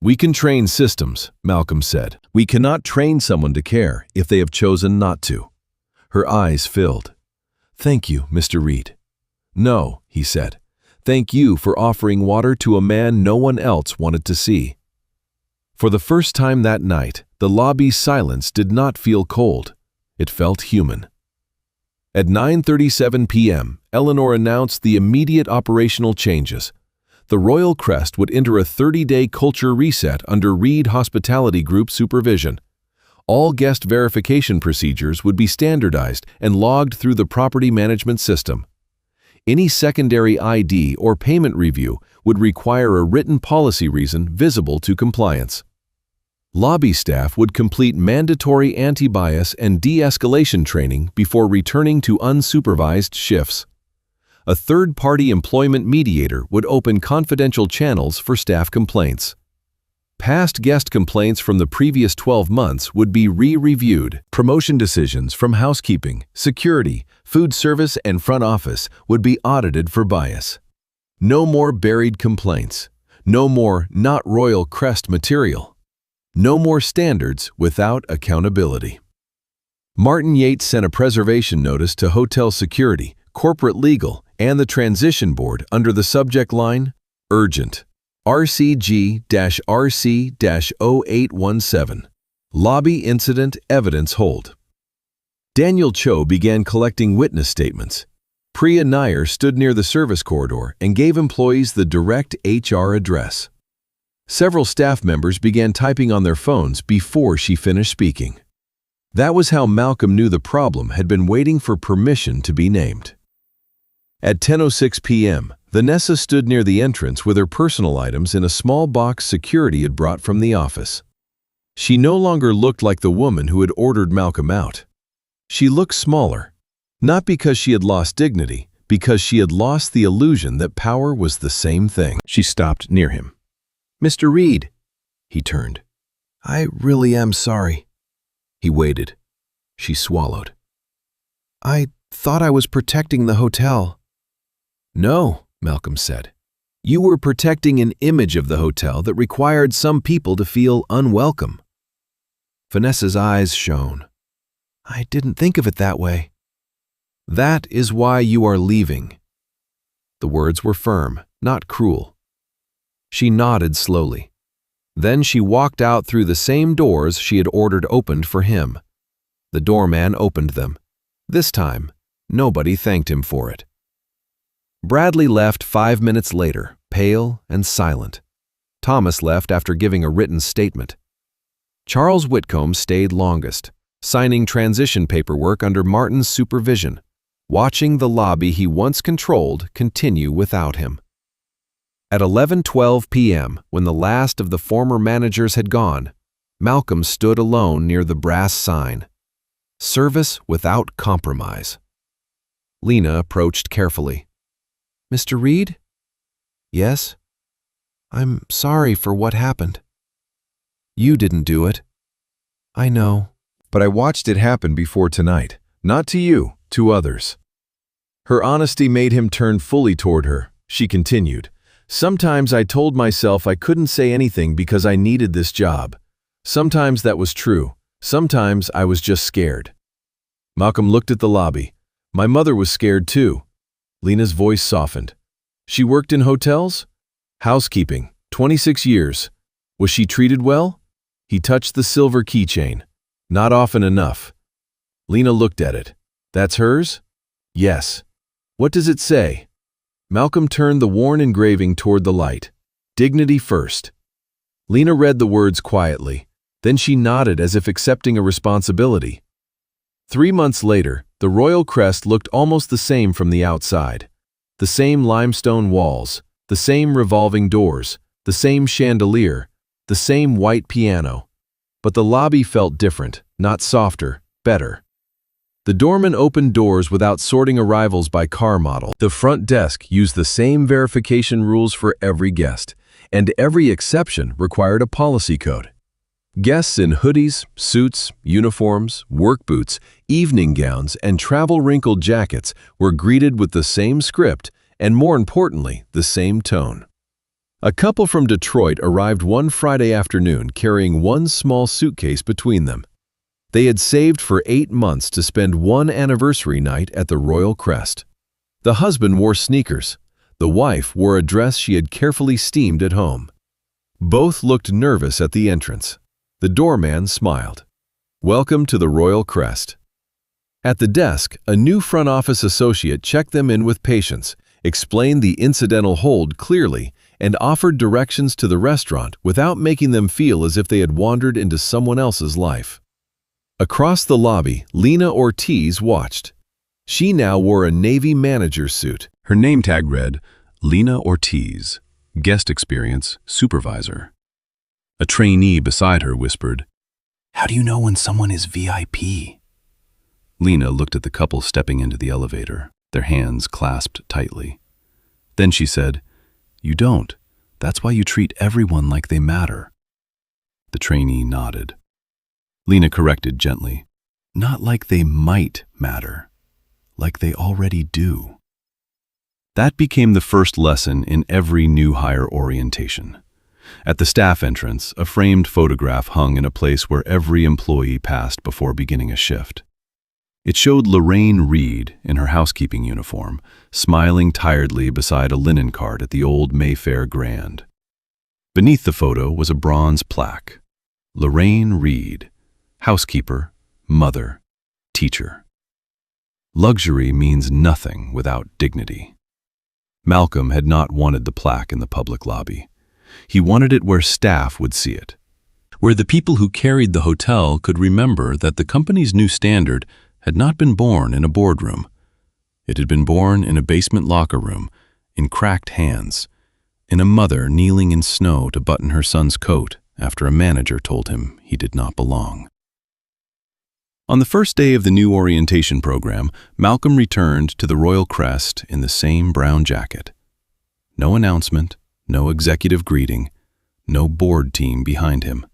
We can train systems, Malcolm said. We cannot train someone to care if they have chosen not to. Her eyes filled. Thank you, Mr. Reed. No, he said. Thank you for offering water to a man no one else wanted to see. For the first time that night, the lobby's silence did not feel cold. It felt human. At 9:37 p.m., Eleanor announced the immediate operational changes. The Royal Crest would enter a 30-day culture reset under Reed Hospitality Group supervision. All guest verification procedures would be standardized and logged through the property management system. Any secondary ID or payment review would require a written policy reason visible to compliance. Lobby staff would complete mandatory anti-bias and de-escalation training before returning to unsupervised shifts. A third-party employment mediator would open confidential channels for staff complaints. Past guest complaints from the previous 12 months would be re-reviewed. Promotion decisions from housekeeping, security, food service, and front office would be audited for bias. No more buried complaints. No more not Royal Crest material. No more standards without accountability. Martin Yates sent a preservation notice to hotel security, corporate legal, and the transition board under the subject line, Urgent. RCG-RC-0817. Lobby Incident Evidence Hold. Daniel Cho began collecting witness statements. Priya Nair stood near the service corridor and gave employees the direct HR address. Several staff members began typing on their phones before she finished speaking. That was how Malcolm knew the problem had been waiting for permission to be named. At 10:06 p.m., Vanessa stood near the entrance with her personal items in a small box security had brought from the office. She no longer looked like the woman who had ordered Malcolm out. She looked smaller, not because she had lost dignity, because she had lost the illusion that power was the same thing. She stopped near him. Mr. Reed, he turned. I really am sorry. He waited. She swallowed. I thought I was protecting the hotel. No, Malcolm said. You were protecting an image of the hotel that required some people to feel unwelcome. Vanessa's eyes shone. I didn't think of it that way. That is why you are leaving. The words were firm, not cruel. She nodded slowly. Then she walked out through the same doors she had ordered opened for him. The doorman opened them. This time, nobody thanked him for it. Bradley left 5 minutes later, pale and silent. Thomas left after giving a written statement. Charles Whitcomb stayed longest, signing transition paperwork under Martin's supervision, watching the lobby he once controlled continue without him. At 11:12 p.m., when the last of the former managers had gone, Malcolm stood alone near the brass sign. Service without compromise. Lena approached carefully. Mr. Reed? Yes? I'm sorry for what happened. You didn't do it. I know. But I watched it happen before tonight. Not to you, to others. Her honesty made him turn fully toward her. She continued. Sometimes I told myself I couldn't say anything because I needed this job. Sometimes that was true. Sometimes I was just scared. Malcolm looked at the lobby. My mother was scared too. Lena's voice softened. She worked in hotels? Housekeeping, 26 years. Was she treated well? He touched the silver keychain. Not often enough. Lena looked at it. That's hers? Yes. What does it say? Malcolm turned the worn engraving toward the light. Dignity first. Lena read the words quietly. Then she nodded as if accepting a responsibility. 3 months later, the Royal Crest looked almost the same from the outside. The same limestone walls, the same revolving doors, the same chandelier, the same white piano. But the lobby felt different, not softer, better. The doorman opened doors without sorting arrivals by car model. The front desk used the same verification rules for every guest, and every exception required a policy code. Guests in hoodies, suits, uniforms, work boots, evening gowns, and travel-wrinkled jackets were greeted with the same script and, more importantly, the same tone. A couple from Detroit arrived one Friday afternoon carrying one small suitcase between them. They had saved for 8 months to spend one anniversary night at the Royal Crest. The husband wore sneakers. The wife wore a dress she had carefully steamed at home. Both looked nervous at the entrance. The doorman smiled. "Welcome to the Royal Crest." At the desk, a new front office associate checked them in with patience, explained the incidental hold clearly, and offered directions to the restaurant without making them feel as if they had wandered into someone else's life. Across the lobby, Lena Ortiz watched. She now wore a Navy manager suit. Her name tag read, Lena Ortiz, Guest Experience Supervisor. A trainee beside her whispered, "How do you know when someone is VIP?" Lena looked at the couple stepping into the elevator, their hands clasped tightly. Then she said, "You don't. That's why you treat everyone like they matter." The trainee nodded. Lena corrected gently, "Not like they might matter, like they already do." That became the first lesson in every new hire orientation. At the staff entrance, a framed photograph hung in a place where every employee passed before beginning a shift. It showed Lorraine Reed in her housekeeping uniform, smiling tiredly beside a linen cart at the old Mayfair Grand. Beneath the photo was a bronze plaque. Lorraine Reed, housekeeper, mother, teacher. Luxury means nothing without dignity. Malcolm had not wanted the plaque in the public lobby. He wanted it where staff would see it, where the people who carried the hotel could remember that the company's new standard had not been born in a boardroom. It had been born in a basement locker room, in cracked hands, in a mother kneeling in snow to button her son's coat after a manager told him he did not belong. On the first day of the new orientation program, Malcolm returned to the Royal Crest in the same brown jacket. No announcement, no executive greeting, no board team behind him.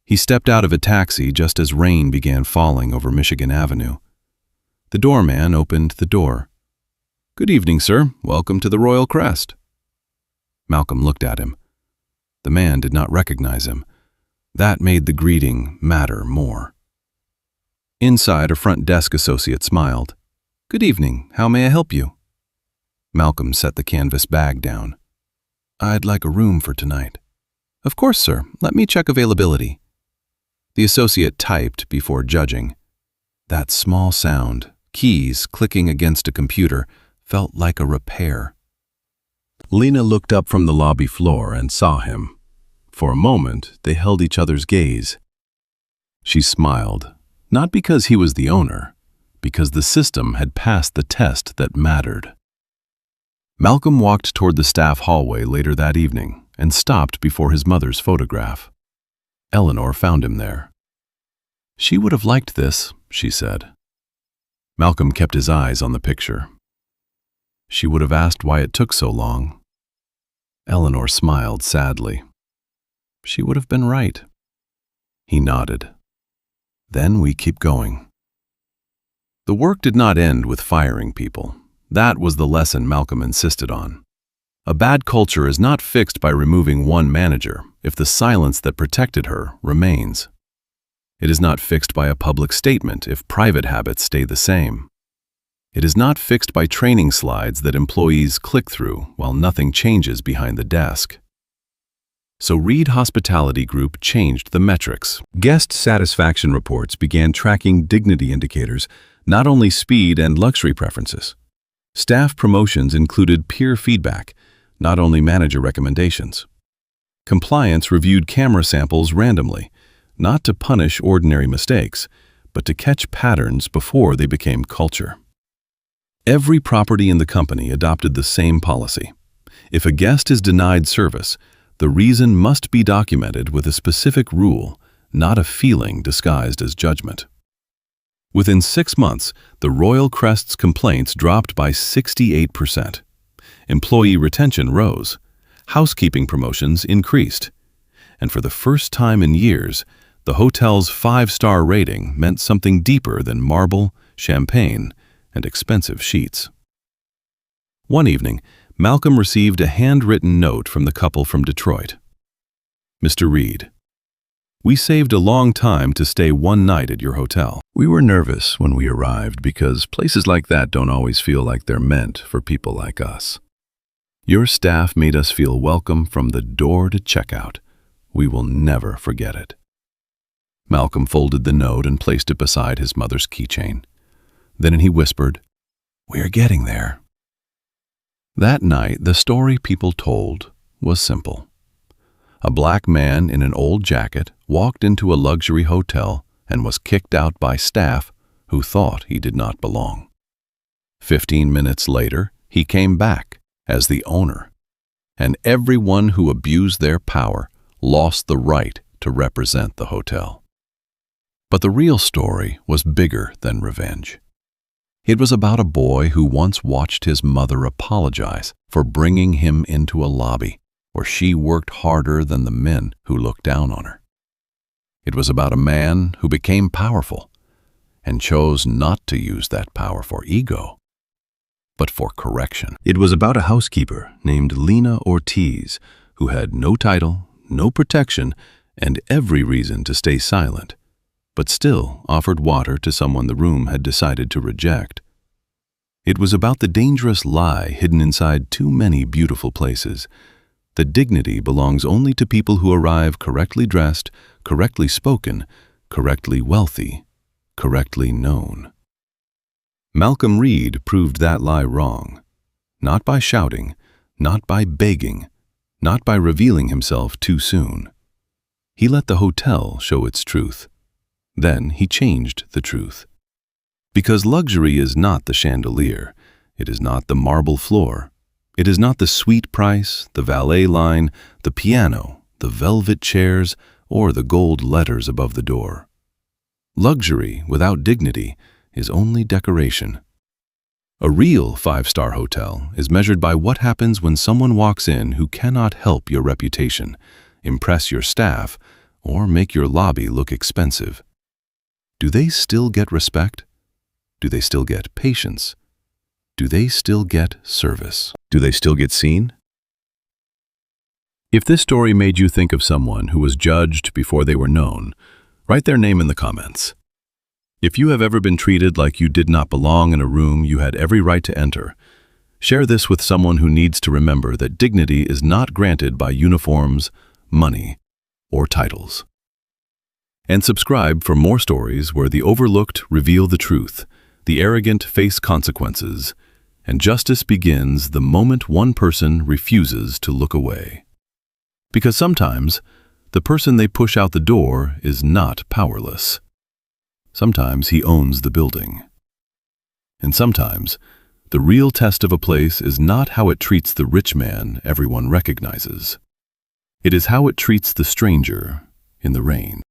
He stepped out of a taxi just as rain began falling over Michigan Avenue. The doorman opened the door. "Good evening, sir. Welcome to the Royal Crest." Malcolm looked at him. The man did not recognize him. That made the greeting matter more. Inside, a front desk associate smiled. "Good evening. How may I help you?" Malcolm set the canvas bag down. "I'd like a room for tonight." "Of course, sir. Let me check availability." The associate typed before judging. That small sound, keys clicking against a computer, felt like a repair. Lena looked up from the lobby floor and saw him. For a moment, they held each other's gaze. She smiled, not because he was the owner, because the system had passed the test that mattered. Malcolm walked toward the staff hallway later that evening and stopped before his mother's photograph. Eleanor found him there. "She would have liked this," she said. Malcolm kept his eyes on the picture. "She would have asked why it took so long." Eleanor smiled sadly. "She would have been right." He nodded. "Then we keep going." The work did not end with firing people. That was the lesson Malcolm insisted on. A bad culture is not fixed by removing one manager if the silence that protected her remains. It is not fixed by a public statement if private habits stay the same. It is not fixed by training slides that employees click through while nothing changes behind the desk. So Reed Hospitality Group changed the metrics. Guest satisfaction reports began tracking dignity indicators, not only speed and luxury preferences. Staff promotions included peer feedback, not only manager recommendations. Compliance reviewed camera samples randomly, not to punish ordinary mistakes, but to catch patterns before they became culture. Every property in the company adopted the same policy. If a guest is denied service, the reason must be documented with a specific rule, not a feeling disguised as judgment. Within 6 months, the Royal Crest's complaints dropped by 68%. Employee retention rose. Housekeeping promotions increased. And for the first time in years, the hotel's 5-star rating meant something deeper than marble, champagne, and expensive sheets. One evening, Malcolm received a handwritten note from the couple from Detroit. Mr. Reed, we saved a long time to stay one night at your hotel. We were nervous when we arrived because places like that don't always feel like they're meant for people like us. Your staff made us feel welcome from the door to checkout. We will never forget it. Malcolm folded the note and placed it beside his mother's keychain. Then he whispered, "We're getting there." That night, the story people told was simple. A black man in an old jacket walked into a luxury hotel and was kicked out by staff who thought he did not belong. 15 minutes later, he came back as the owner, and everyone who abused their power lost the right to represent the hotel. But the real story was bigger than revenge. It was about a boy who once watched his mother apologize for bringing him into a lobby where she worked harder than the men who looked down on her. It was about a man who became powerful and chose not to use that power for ego, but for correction. It was about a housekeeper named Lena Ortiz who had no title, no protection, and every reason to stay silent, but still offered water to someone the room had decided to reject. It was about the dangerous lie hidden inside too many beautiful places, that dignity belongs only to people who arrive correctly dressed, correctly spoken, correctly wealthy, correctly known. Malcolm Reed proved that lie wrong, not by shouting, not by begging, not by revealing himself too soon. He let the hotel show its truth. Then he changed the truth. Because luxury is not the chandelier, it is not the marble floor, it is not the sweet price, the valet line, the piano, the velvet chairs, or the gold letters above the door. Luxury without dignity is only decoration. A real 5-star hotel is measured by what happens when someone walks in who cannot help your reputation, impress your staff, or make your lobby look expensive. Do they still get respect? Do they still get patience? Do they still get service? Do they still get seen? If this story made you think of someone who was judged before they were known, write their name in the comments. If you have ever been treated like you did not belong in a room you had every right to enter, share this with someone who needs to remember that dignity is not granted by uniforms, money, or titles. And subscribe for more stories where the overlooked reveal the truth, the arrogant face consequences, and justice begins the moment one person refuses to look away. Because sometimes, the person they push out the door is not powerless. Sometimes he owns the building. And sometimes, the real test of a place is not how it treats the rich man everyone recognizes. It is how it treats the stranger in the rain.